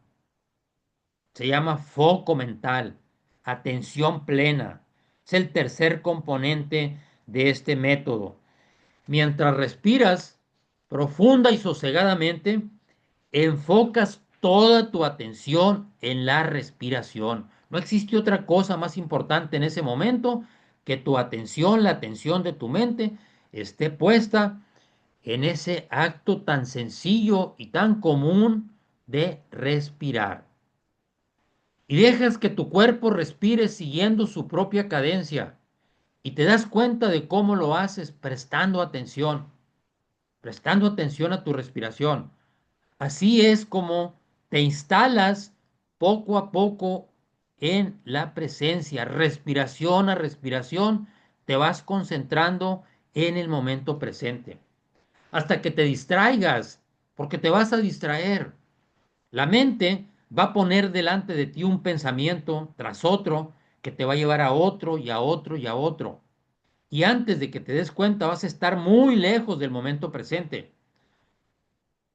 Se llama foco mental, atención plena. Es el tercer componente de este método. Mientras respiras profunda y sosegadamente, enfocas toda tu atención en la respiración. No existe otra cosa más importante en ese momento que tu atención, la atención de tu mente, esté puesta en ese acto tan sencillo y tan común de respirar. Y dejas que tu cuerpo respire siguiendo su propia cadencia y te das cuenta de cómo lo haces prestando atención a tu respiración. Así es como te instalas poco a poco en la presencia, respiración a respiración, te vas concentrando en el momento presente hasta que te distraigas, porque te vas a distraer. La mente va a poner delante de ti un pensamiento tras otro que te va a llevar a otro y a otro y a otro. Y antes de que te des cuenta vas a estar muy lejos del momento presente.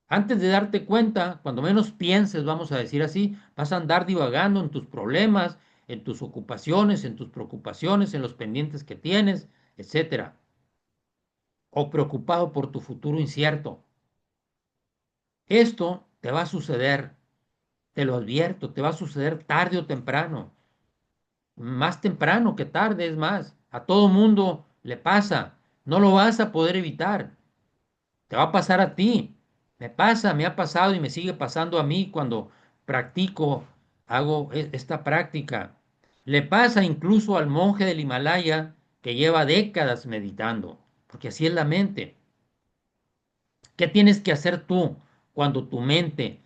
Antes de darte cuenta, cuando menos pienses, vamos a decir así, vas a andar divagando en tus problemas, en tus ocupaciones, en tus preocupaciones, en los pendientes que tienes, etcétera. O preocupado por tu futuro incierto. Esto te va a suceder, te lo advierto, te va a suceder tarde o temprano. Más temprano que tarde, es más. A todo mundo le pasa. No lo vas a poder evitar. Te va a pasar a ti. Me pasa, me ha pasado y me sigue pasando a mí cuando practico, hago esta práctica. Le pasa incluso al monje del Himalaya que lleva décadas meditando, porque así es la mente. ¿Qué tienes que hacer tú cuando tu mente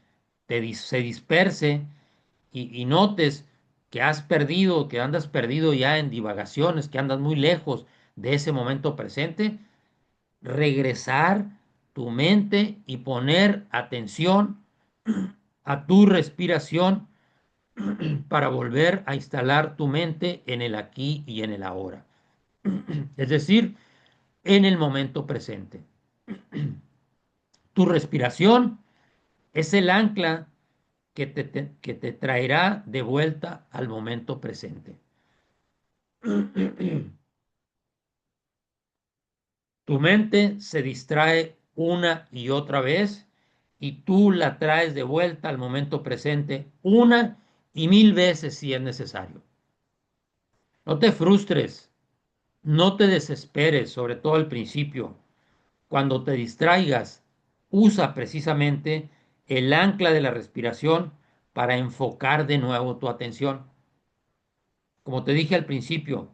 se disperse y notes que has perdido, que andas perdido ya en divagaciones, que andas muy lejos de ese momento presente? Regresar tu mente y poner atención a tu respiración para volver a instalar tu mente en el aquí y en el ahora. Es decir, en el momento presente. Tu respiración es el ancla que te traerá de vuelta al momento presente. Tu mente se distrae una y otra vez y tú la traes de vuelta al momento presente una y mil veces si es necesario. No te frustres, no te desesperes, sobre todo al principio. Cuando te distraigas, usa precisamente el ancla de la respiración para enfocar de nuevo tu atención. Como te dije al principio,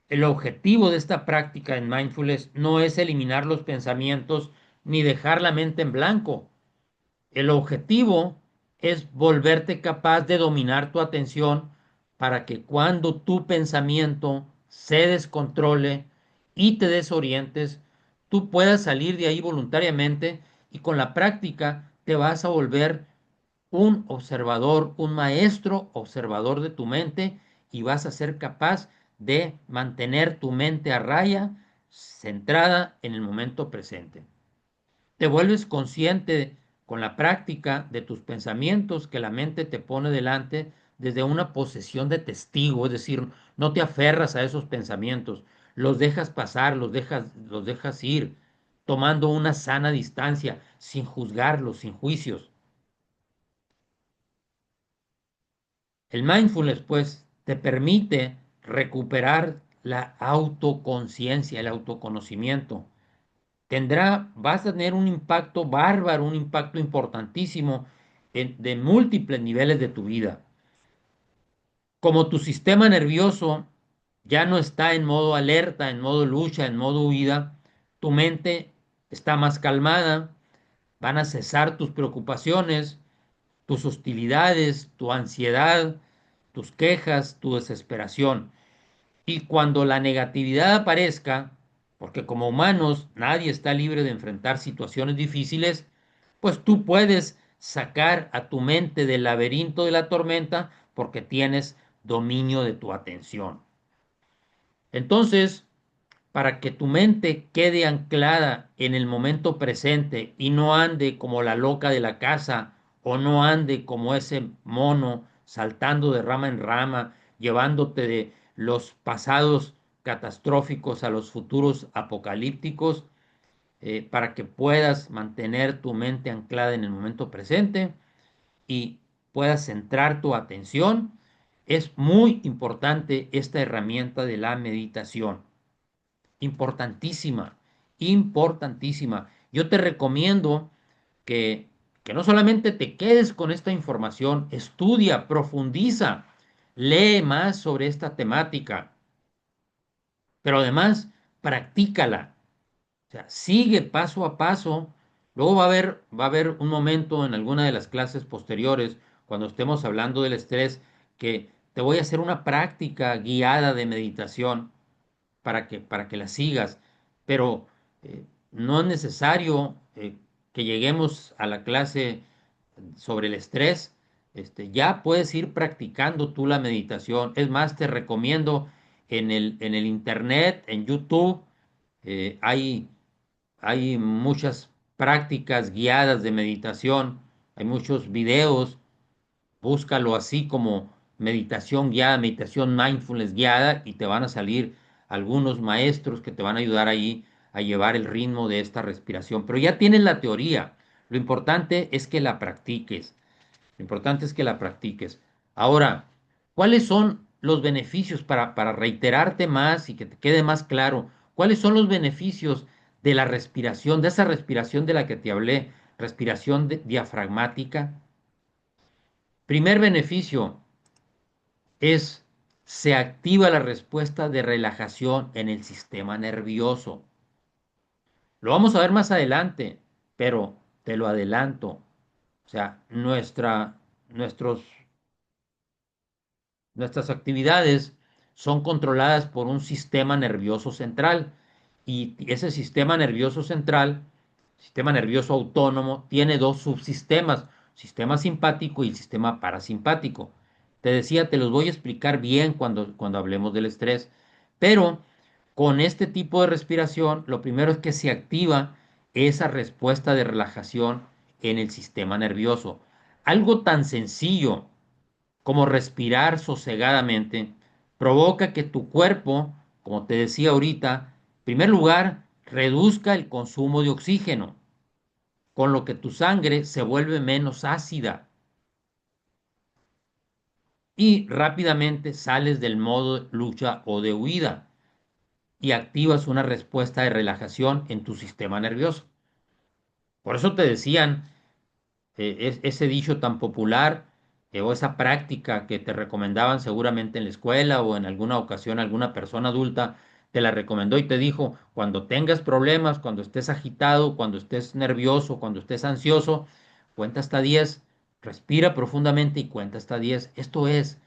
el objetivo de esta práctica en mindfulness no es eliminar los pensamientos ni dejar la mente en blanco. El objetivo es volverte capaz de dominar tu atención para que cuando tu pensamiento se descontrole y te desorientes, tú puedas salir de ahí voluntariamente y con la práctica te vas a volver un observador, un maestro observador de tu mente y vas a ser capaz de mantener tu mente a raya, centrada en el momento presente. Te vuelves consciente con la práctica de tus pensamientos que la mente te pone delante desde una posesión de testigo, es decir, no te aferras a esos pensamientos, los dejas pasar, los dejas ir, tomando una sana distancia, sin juzgarlos, sin juicios. El mindfulness, pues, te permite recuperar la autoconciencia, el autoconocimiento. Vas a tener un impacto bárbaro, un impacto importantísimo de múltiples niveles de tu vida. Como tu sistema nervioso ya no está en modo alerta, en modo lucha, en modo huida, tu mente está más calmada, van a cesar tus preocupaciones, tus hostilidades, tu ansiedad, tus quejas, tu desesperación. Y cuando la negatividad aparezca, porque como humanos nadie está libre de enfrentar situaciones difíciles, pues tú puedes sacar a tu mente del laberinto de la tormenta porque tienes dominio de tu atención. Entonces, para que tu mente quede anclada en el momento presente y no ande como la loca de la casa o no ande como ese mono saltando de rama en rama, llevándote de los pasados catastróficos a los futuros apocalípticos, para que puedas mantener tu mente anclada en el momento presente y puedas centrar tu atención, es muy importante esta herramienta de la meditación. Importantísima, importantísima. Yo te recomiendo que, que no solamente te quedes con esta información, estudia, profundiza, lee más sobre esta temática, pero además practícala. O sea, sigue paso a paso. Luego va a haber un momento en alguna de las clases posteriores, cuando estemos hablando del estrés, que te voy a hacer una práctica guiada de meditación para que la sigas, pero no es necesario que lleguemos a la clase sobre el estrés. Ya puedes ir practicando tú la meditación. Es más, te recomiendo en el internet, en YouTube, hay muchas prácticas guiadas de meditación, hay muchos videos, búscalo así como meditación guiada, meditación mindfulness guiada y te van a salir algunos maestros que te van a ayudar ahí a llevar el ritmo de esta respiración. Pero ya tienes la teoría, lo importante es que la practiques, lo importante es que la practiques. Ahora, ¿cuáles son los beneficios para reiterarte más y que te quede más claro? ¿Cuáles son los beneficios de la respiración, de esa respiración de la que te hablé, respiración diafragmática? Primer beneficio es se activa la respuesta de relajación en el sistema nervioso. Lo vamos a ver más adelante, pero te lo adelanto. O sea, nuestros Nuestras actividades son controladas por un sistema nervioso central y ese sistema nervioso central, sistema nervioso autónomo, tiene dos subsistemas, sistema simpático y el sistema parasimpático. Te decía, te los voy a explicar bien cuando hablemos del estrés, pero con este tipo de respiración, lo primero es que se activa esa respuesta de relajación en el sistema nervioso. Algo tan sencillo como respirar sosegadamente, provoca que tu cuerpo, como te decía ahorita, en primer lugar, reduzca el consumo de oxígeno, con lo que tu sangre se vuelve menos ácida y rápidamente sales del modo de lucha o de huida y activas una respuesta de relajación en tu sistema nervioso. Por eso te decían ese dicho tan popular o esa práctica que te recomendaban seguramente en la escuela o en alguna ocasión alguna persona adulta te la recomendó y te dijo, cuando tengas problemas, cuando estés agitado, cuando estés nervioso, cuando estés ansioso, cuenta hasta 10, respira profundamente y cuenta hasta 10. Esto es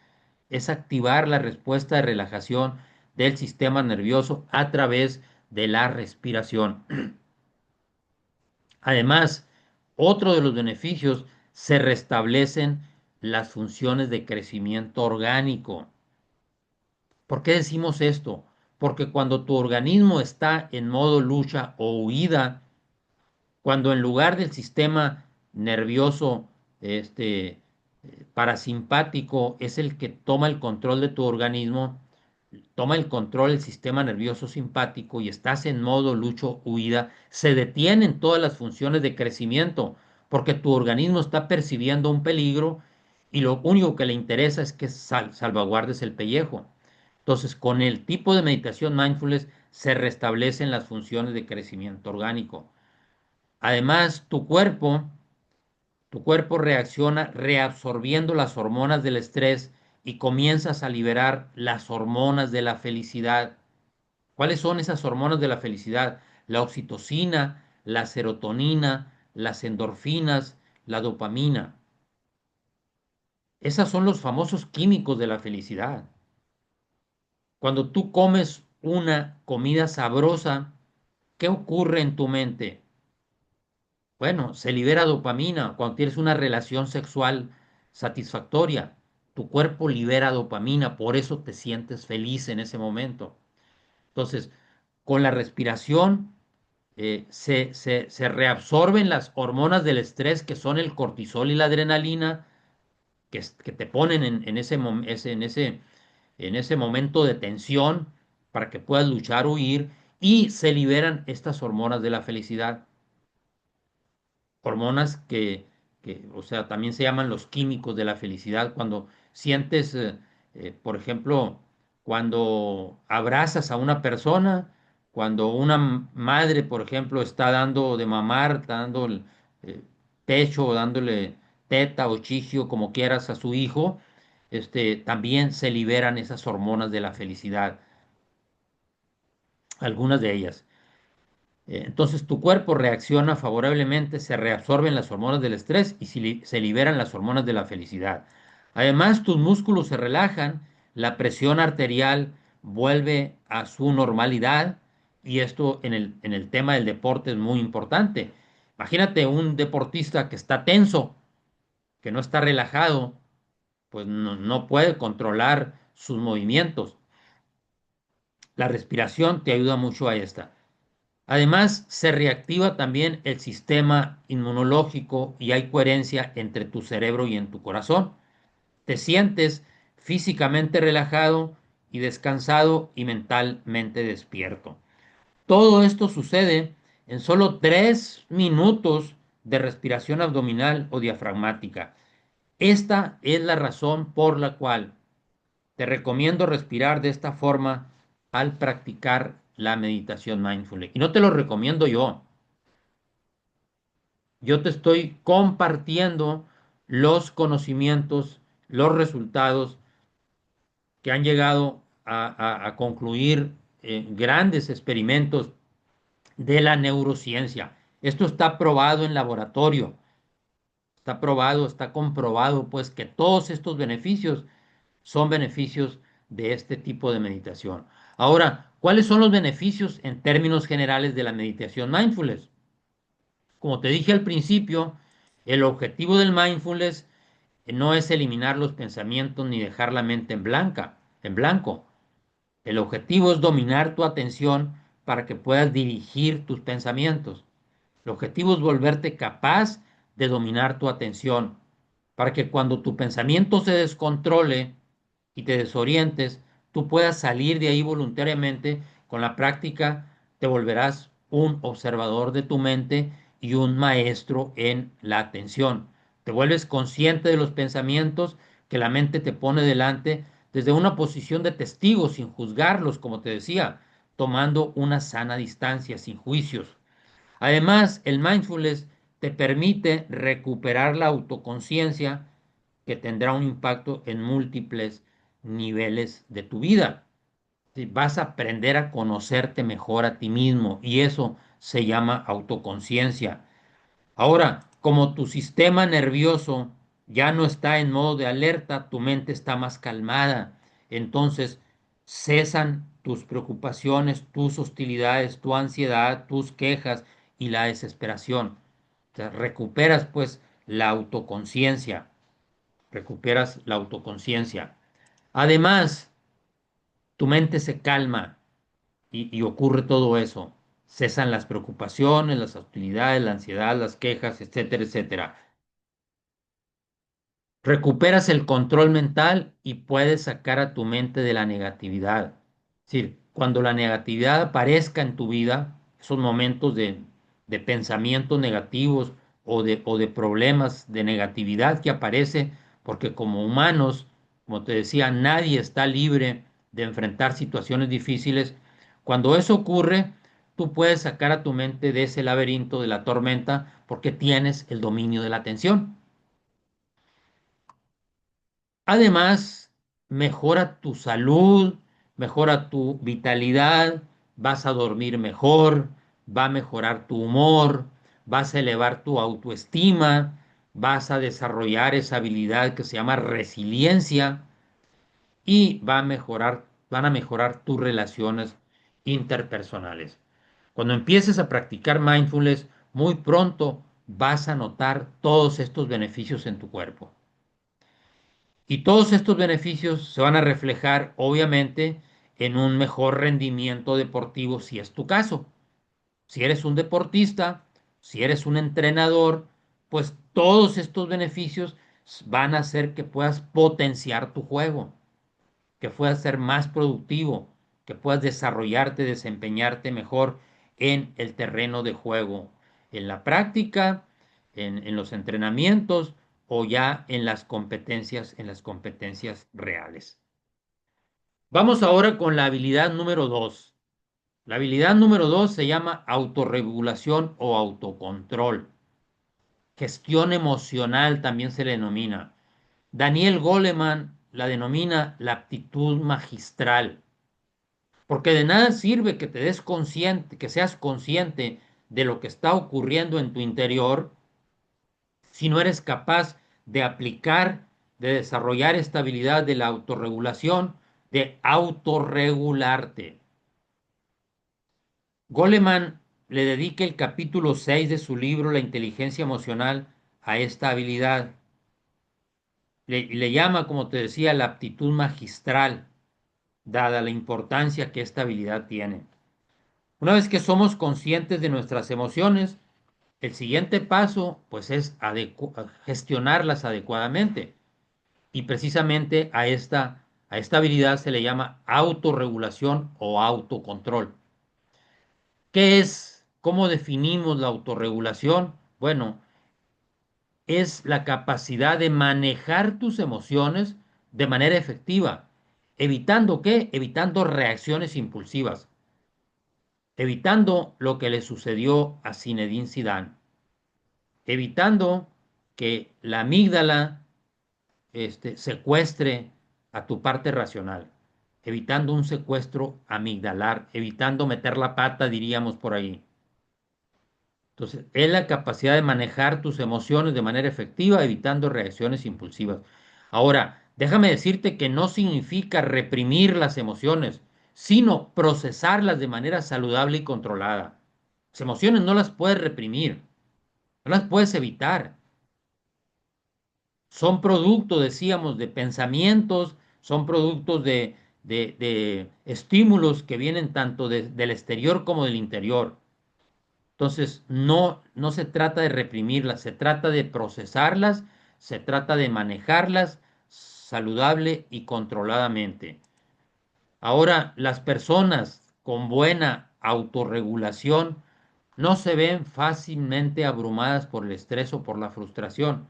activar la respuesta de relajación del sistema nervioso a través de la respiración. Además, otro de los beneficios, se restablecen las funciones de crecimiento orgánico. ¿Por qué decimos esto? Porque cuando tu organismo está en modo lucha o huida, cuando en lugar del sistema nervioso parasimpático es el que toma el control de tu organismo, toma el control del sistema nervioso simpático y estás en modo lucho huida, se detienen todas las funciones de crecimiento porque tu organismo está percibiendo un peligro y lo único que le interesa es que salvaguardes el pellejo. Entonces, con el tipo de meditación mindfulness se restablecen las funciones de crecimiento orgánico. Además, tu cuerpo reacciona reabsorbiendo las hormonas del estrés y comienzas a liberar las hormonas de la felicidad. ¿Cuáles son esas hormonas de la felicidad? La oxitocina, la serotonina, las endorfinas, la dopamina. Esas son los famosos químicos de la felicidad. Cuando tú comes una comida sabrosa, ¿qué ocurre en tu mente? Bueno, se libera dopamina cuando tienes una relación sexual satisfactoria. Tu cuerpo libera dopamina, por eso te sientes feliz en ese momento. Entonces, con la respiración se reabsorben las hormonas del estrés que son el cortisol y la adrenalina que te ponen en ese momento de tensión para que puedas luchar o huir y se liberan estas hormonas de la felicidad. Hormonas o sea, también se llaman los químicos de la felicidad. Cuando sientes, por ejemplo, cuando abrazas a una persona, cuando una madre, por ejemplo, está dando de mamar, está dando el eh, pecho o dándole teta o chigio, como quieras, a su hijo, también se liberan esas hormonas de la felicidad, algunas de ellas. Entonces tu cuerpo reacciona favorablemente, se reabsorben las hormonas del estrés y se liberan las hormonas de la felicidad. Además, tus músculos se relajan, la presión arterial vuelve a su normalidad y esto en el tema del deporte es muy importante. Imagínate un deportista que está tenso, que no está relajado, pues no puede controlar sus movimientos. La respiración te ayuda mucho a esta. Además, se reactiva también el sistema inmunológico y hay coherencia entre tu cerebro y en tu corazón. Te sientes físicamente relajado y descansado y mentalmente despierto. Todo esto sucede en solo 3 minutos de respiración abdominal o diafragmática. Esta es la razón por la cual te recomiendo respirar de esta forma al practicar la meditación mindfulness. Y no te lo recomiendo yo te estoy compartiendo los conocimientos, los resultados que han llegado a concluir grandes experimentos de la neurociencia. Esto está probado en laboratorio, está probado, está comprobado, pues que todos estos beneficios son beneficios de este tipo de meditación. Ahora, ¿cuáles son los beneficios en términos generales de la meditación mindfulness? Como te dije al principio, el objetivo del mindfulness no es eliminar los pensamientos ni dejar la mente en blanco. El objetivo es dominar tu atención para que puedas dirigir tus pensamientos. El objetivo es volverte capaz de dominar tu atención para que cuando tu pensamiento se descontrole y te desorientes, tú puedas salir de ahí voluntariamente. Con la práctica te volverás un observador de tu mente y un maestro en la atención. Te vuelves consciente de los pensamientos que la mente te pone delante desde una posición de testigo, sin juzgarlos, como te decía, tomando una sana distancia, sin juicios. Además, el mindfulness te permite recuperar la autoconciencia que tendrá un impacto en múltiples niveles de tu vida. Sí, vas a aprender a conocerte mejor a ti mismo y eso se llama autoconciencia. Ahora, como tu sistema nervioso ya no está en modo de alerta, tu mente está más calmada. Entonces, cesan tus preocupaciones, tus hostilidades, tu ansiedad, tus quejas y la desesperación. O sea, recuperas pues la autoconciencia, recuperas la autoconciencia. Además, tu mente se calma y ocurre todo eso. Cesan las preocupaciones, las hostilidades, la ansiedad, las quejas, etcétera, etcétera. Recuperas el control mental y puedes sacar a tu mente de la negatividad. Es decir, cuando la negatividad aparezca en tu vida, esos momentos de pensamientos negativos o de problemas de negatividad que aparece, porque como humanos, como te decía, nadie está libre de enfrentar situaciones difíciles. Cuando eso ocurre, tú puedes sacar a tu mente de ese laberinto de la tormenta porque tienes el dominio de la atención. Además, mejora tu salud, mejora tu vitalidad, vas a dormir mejor, va a mejorar tu humor, vas a elevar tu autoestima, vas a desarrollar esa habilidad que se llama resiliencia y van a mejorar tus relaciones interpersonales. Cuando empieces a practicar mindfulness, muy pronto vas a notar todos estos beneficios en tu cuerpo. Y todos estos beneficios se van a reflejar, obviamente, en un mejor rendimiento deportivo, si es tu caso. Si eres un deportista, si eres un entrenador, pues todos estos beneficios van a hacer que puedas potenciar tu juego, que puedas ser más productivo, que puedas desarrollarte, desempeñarte mejor en el terreno de juego, en la práctica, en los entrenamientos o ya en las competencias reales. Vamos ahora con la habilidad número 2. La habilidad número 2 se llama autorregulación o autocontrol. Gestión emocional también se le denomina. Daniel Goleman la denomina la aptitud magistral. Porque de nada sirve que te des consciente, que seas consciente de lo que está ocurriendo en tu interior si no eres capaz de aplicar, de desarrollar esta habilidad de la autorregulación, de autorregularte. Goleman le dedica el capítulo 6 de su libro La inteligencia emocional a esta habilidad. Le llama, como te decía, la aptitud magistral, dada la importancia que esta habilidad tiene. Una vez que somos conscientes de nuestras emociones, el siguiente paso pues es gestionarlas adecuadamente. Y precisamente a esta habilidad se le llama autorregulación o autocontrol. ¿Qué es? ¿Cómo definimos la autorregulación? Bueno, es la capacidad de manejar tus emociones de manera efectiva. ¿Evitando qué? Evitando reacciones impulsivas. Evitando lo que le sucedió a Zinedine Zidane. Evitando que la amígdala secuestre a tu parte racional. evitando un secuestro amigdalar, evitando meter la pata, diríamos por ahí. Entonces, es la capacidad de manejar tus emociones de manera efectiva, evitando reacciones impulsivas. Ahora, déjame decirte que no significa reprimir las emociones, sino procesarlas de manera saludable y controlada. Las emociones no las puedes reprimir, no las puedes evitar. Son producto, decíamos, de pensamientos, son productos de estímulos que vienen tanto del exterior como del interior. Entonces, no se trata de reprimirlas, se trata de procesarlas, se trata de manejarlas saludable y controladamente. Ahora, las personas con buena autorregulación no se ven fácilmente abrumadas por el estrés o por la frustración.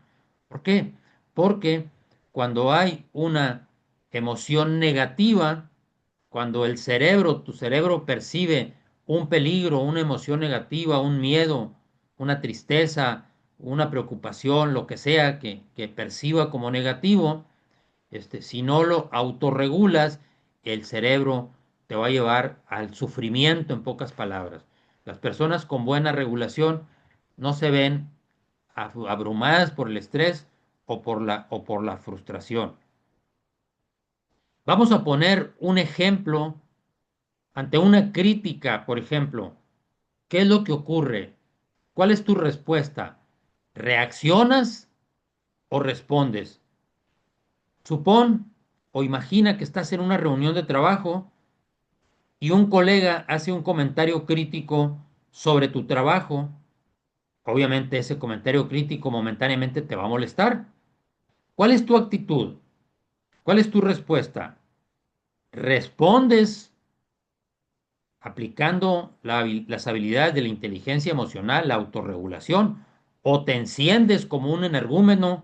¿Por qué? Porque cuando hay una emoción negativa, cuando tu cerebro percibe un peligro, una emoción negativa, un miedo, una tristeza, una preocupación, lo que sea que perciba como negativo, si no lo autorregulas, el cerebro te va a llevar al sufrimiento, en pocas palabras. Las personas con buena regulación no se ven abrumadas por el estrés o por la frustración. Vamos a poner un ejemplo ante una crítica, por ejemplo. ¿Qué es lo que ocurre? ¿Cuál es tu respuesta? ¿Reaccionas o respondes? Supón o imagina que estás en una reunión de trabajo y un colega hace un comentario crítico sobre tu trabajo. Obviamente ese comentario crítico momentáneamente te va a molestar. ¿Cuál es tu actitud? ¿Cuál es tu respuesta? ¿Respondes aplicando las habilidades de la inteligencia emocional, la autorregulación, o te enciendes como un energúmeno,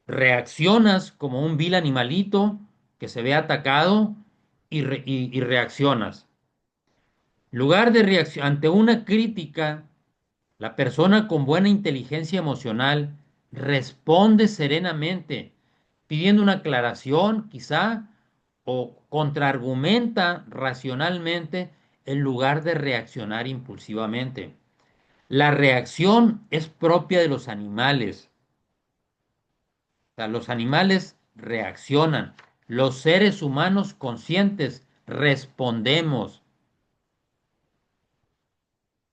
reaccionas como un vil animalito que se ve atacado y reaccionas? Lugar de reacción ante una crítica, la persona con buena inteligencia emocional responde serenamente, pidiendo una aclaración quizá o contraargumenta racionalmente en lugar de reaccionar impulsivamente. La reacción es propia de los animales. O sea, los animales reaccionan. Los seres humanos conscientes respondemos.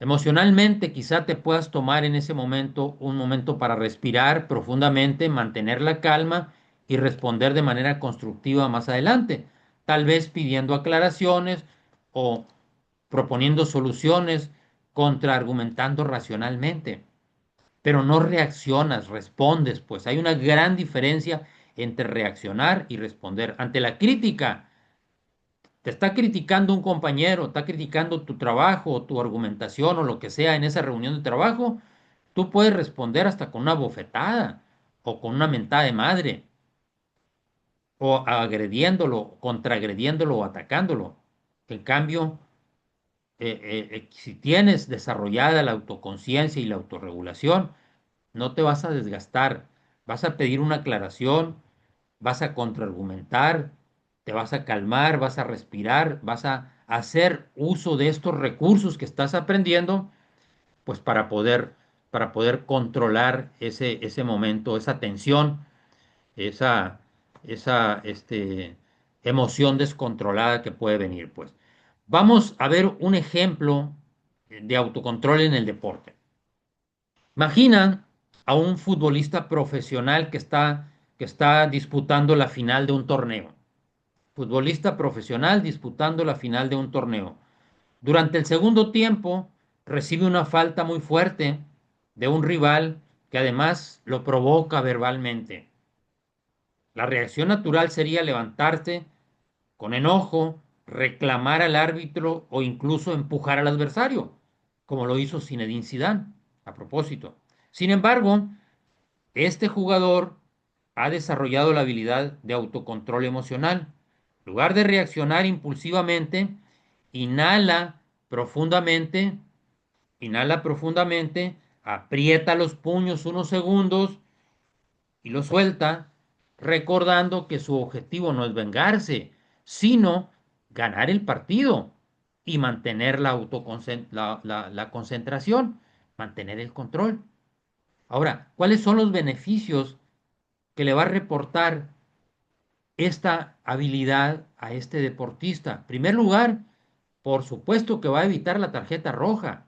Emocionalmente, quizá te puedas tomar en ese momento un momento para respirar profundamente, mantener la calma y responder de manera constructiva más adelante, tal vez pidiendo aclaraciones o proponiendo soluciones, contraargumentando racionalmente, pero no reaccionas, respondes, pues hay una gran diferencia entre reaccionar y responder. Ante la crítica, te está criticando un compañero, está criticando tu trabajo o tu argumentación o lo que sea en esa reunión de trabajo, tú puedes responder hasta con una bofetada o con una mentada de madre o agrediéndolo, contraagrediéndolo o atacándolo. En cambio, si tienes desarrollada la autoconciencia y la autorregulación, no te vas a desgastar, vas a pedir una aclaración, vas a contraargumentar, te vas a calmar, vas a respirar, vas a hacer uso de estos recursos que estás aprendiendo, pues para poder controlar ese momento, esa tensión, esa, esa emoción descontrolada que puede venir, pues. Vamos a ver un ejemplo de autocontrol en el deporte. Imagina a un futbolista profesional que está disputando la final de un torneo. Futbolista profesional disputando la final de un torneo. Durante el segundo tiempo recibe una falta muy fuerte de un rival que además lo provoca verbalmente. La reacción natural sería levantarse con enojo, reclamar al árbitro o incluso empujar al adversario, como lo hizo Zinedine Zidane, a propósito. Sin embargo, este jugador ha desarrollado la habilidad de autocontrol emocional. En lugar de reaccionar impulsivamente, inhala profundamente, inhala profundamente, aprieta los puños unos segundos y lo suelta, recordando que su objetivo no es vengarse, sino ganar el partido y mantener la concentración, mantener el control. Ahora, ¿cuáles son los beneficios que le va a reportar esta habilidad a este deportista? En primer lugar, por supuesto que va a evitar la tarjeta roja.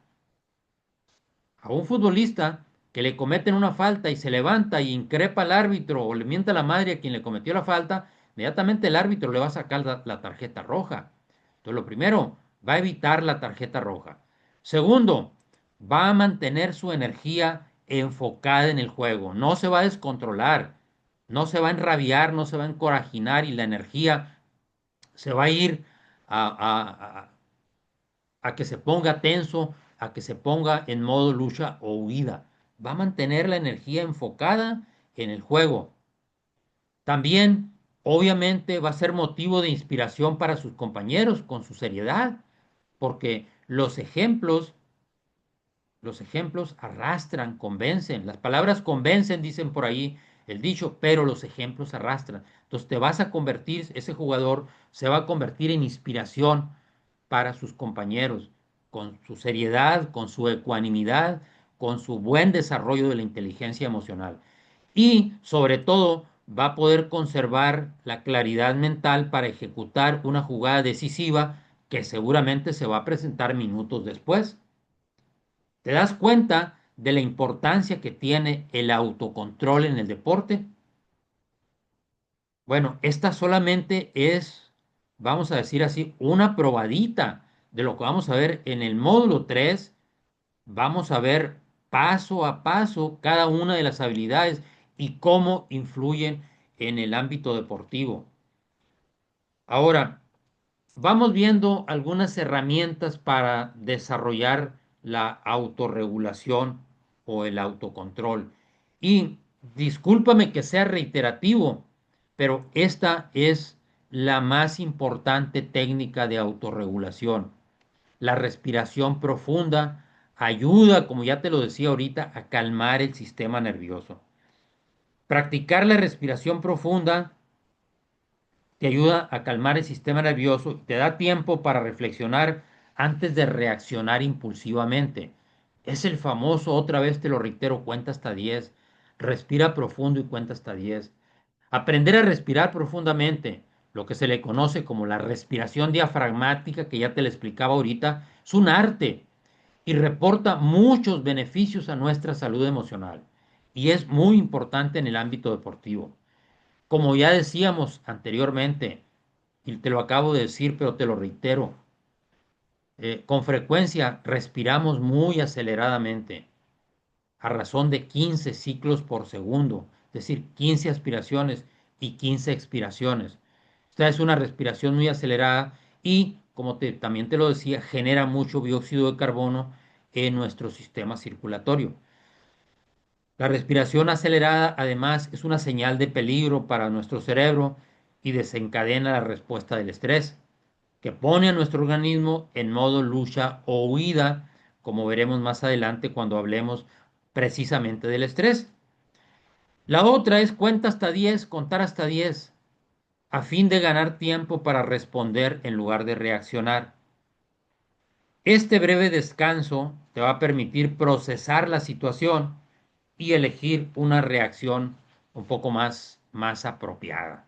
A un futbolista que le cometen una falta y se levanta y increpa al árbitro o le mienta la madre a quien le cometió la falta, inmediatamente el árbitro le va a sacar la tarjeta roja. Entonces, lo primero, va a evitar la tarjeta roja. Segundo, va a mantener su energía enfocada en el juego. No se va a descontrolar, no se va a enrabiar, no se va a encorajinar y la energía se va a ir a, a, a, a que se ponga tenso, a que se ponga en modo lucha o huida. Va a mantener la energía enfocada en el juego. También, obviamente, va a ser motivo de inspiración para sus compañeros con su seriedad, porque los ejemplos arrastran, convencen. Las palabras convencen, dicen por ahí el dicho, pero los ejemplos arrastran. Entonces te vas a convertir, ese jugador se va a convertir en inspiración para sus compañeros, con su seriedad, con su ecuanimidad, con su buen desarrollo de la inteligencia emocional. Y sobre todo va a poder conservar la claridad mental para ejecutar una jugada decisiva que seguramente se va a presentar minutos después. ¿Te das cuenta de la importancia que tiene el autocontrol en el deporte? Bueno, esta solamente es, vamos a decir así, una probadita de lo que vamos a ver en el módulo 3. Vamos a ver paso a paso cada una de las habilidades y cómo influyen en el ámbito deportivo. Ahora, vamos viendo algunas herramientas para desarrollar la autorregulación o el autocontrol. Y discúlpame que sea reiterativo, pero esta es la más importante técnica de autorregulación. La respiración profunda ayuda, como ya te lo decía ahorita, a calmar el sistema nervioso. Practicar la respiración profunda te ayuda a calmar el sistema nervioso y te da tiempo para reflexionar antes de reaccionar impulsivamente. Es el famoso, otra vez te lo reitero, cuenta hasta 10. Respira profundo y cuenta hasta 10. Aprender a respirar profundamente, lo que se le conoce como la respiración diafragmática, que ya te lo explicaba ahorita, es un arte y reporta muchos beneficios a nuestra salud emocional. Y es muy importante en el ámbito deportivo. Como ya decíamos anteriormente, y te lo acabo de decir, pero te lo reitero, con frecuencia respiramos muy aceleradamente, a razón de 15 ciclos por segundo, es decir, 15 aspiraciones y 15 expiraciones. Esta es una respiración muy acelerada y, como también te lo decía, genera mucho dióxido de carbono en nuestro sistema circulatorio. La respiración acelerada, además, es una señal de peligro para nuestro cerebro y desencadena la respuesta del estrés, que pone a nuestro organismo en modo lucha o huida, como veremos más adelante cuando hablemos precisamente del estrés. La otra es cuenta hasta 10, contar hasta 10, a fin de ganar tiempo para responder en lugar de reaccionar. Este breve descanso te va a permitir procesar la situación y elegir una reacción un poco más apropiada.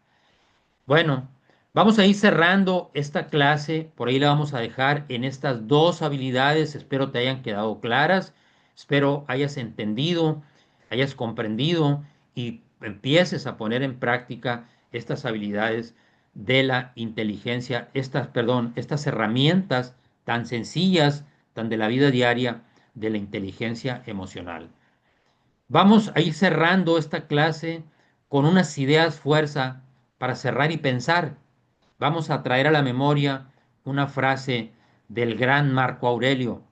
Bueno, vamos a ir cerrando esta clase, por ahí la vamos a dejar en estas dos habilidades, espero te hayan quedado claras, espero hayas entendido, hayas comprendido y empieces a poner en práctica estas habilidades de la inteligencia, estas herramientas tan sencillas, tan de la vida diaria de la inteligencia emocional. Vamos a ir cerrando esta clase con unas ideas fuerza para cerrar y pensar. Vamos a traer a la memoria una frase del gran Marco Aurelio,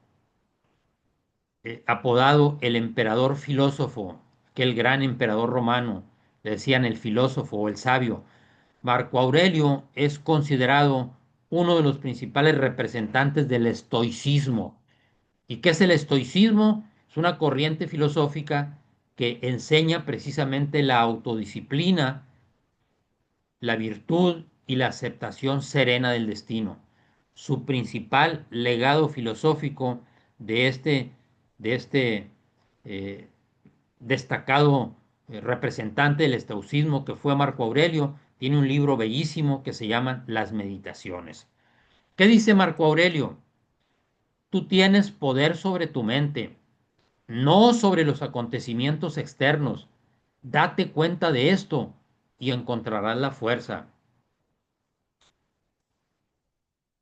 apodado el emperador filósofo, que el gran emperador romano, le decían el filósofo o el sabio. Marco Aurelio es considerado uno de los principales representantes del estoicismo. ¿Y qué es el estoicismo? Es una corriente filosófica que enseña precisamente la autodisciplina, la virtud y la aceptación serena del destino. Su principal legado filosófico de este eh, destacado representante del estoicismo que fue Marco Aurelio, tiene un libro bellísimo que se llama Las Meditaciones. ¿Qué dice Marco Aurelio? Tú tienes poder sobre tu mente, no sobre los acontecimientos externos. Date cuenta de esto y encontrarás la fuerza.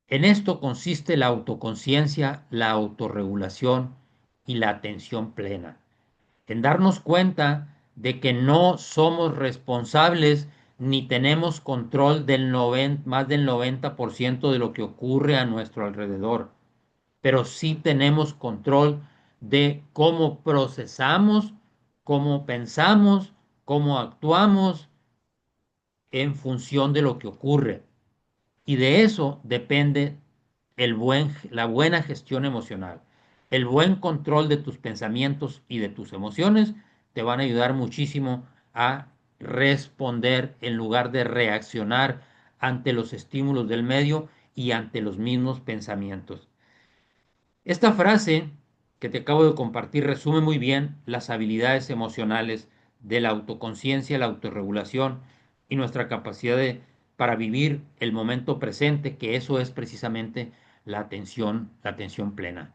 En esto consiste la autoconciencia, la autorregulación y la atención plena. En darnos cuenta de que no somos responsables ni tenemos control del más del 90% de lo que ocurre a nuestro alrededor, pero sí tenemos control de cómo procesamos, cómo pensamos, cómo actuamos en función de lo que ocurre. Y de eso depende la buena gestión emocional. El buen control de tus pensamientos y de tus emociones te van a ayudar muchísimo a responder en lugar de reaccionar ante los estímulos del medio y ante los mismos pensamientos. Esta frase que te acabo de compartir resume muy bien las habilidades emocionales de la autoconciencia, la autorregulación y nuestra capacidad para vivir el momento presente, que eso es precisamente la atención plena.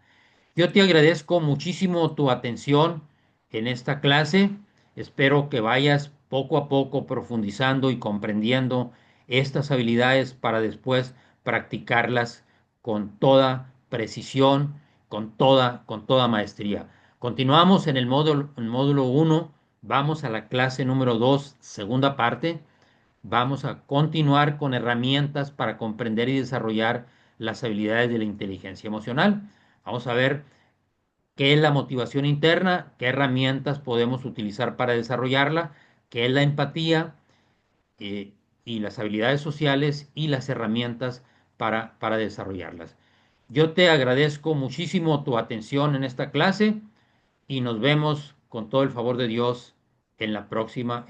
Yo te agradezco muchísimo tu atención en esta clase. Espero que vayas poco a poco profundizando y comprendiendo estas habilidades para después practicarlas con toda precisión, con toda maestría. Continuamos en el módulo 1. Vamos a la clase número 2, segunda parte. Vamos a continuar con herramientas para comprender y desarrollar las habilidades de la inteligencia emocional. Vamos a ver qué es la motivación interna, qué herramientas podemos utilizar para desarrollarla, qué es la empatía eh, y las habilidades sociales y las herramientas para desarrollarlas. Yo te agradezco muchísimo tu atención en esta clase y nos vemos con todo el favor de Dios en la próxima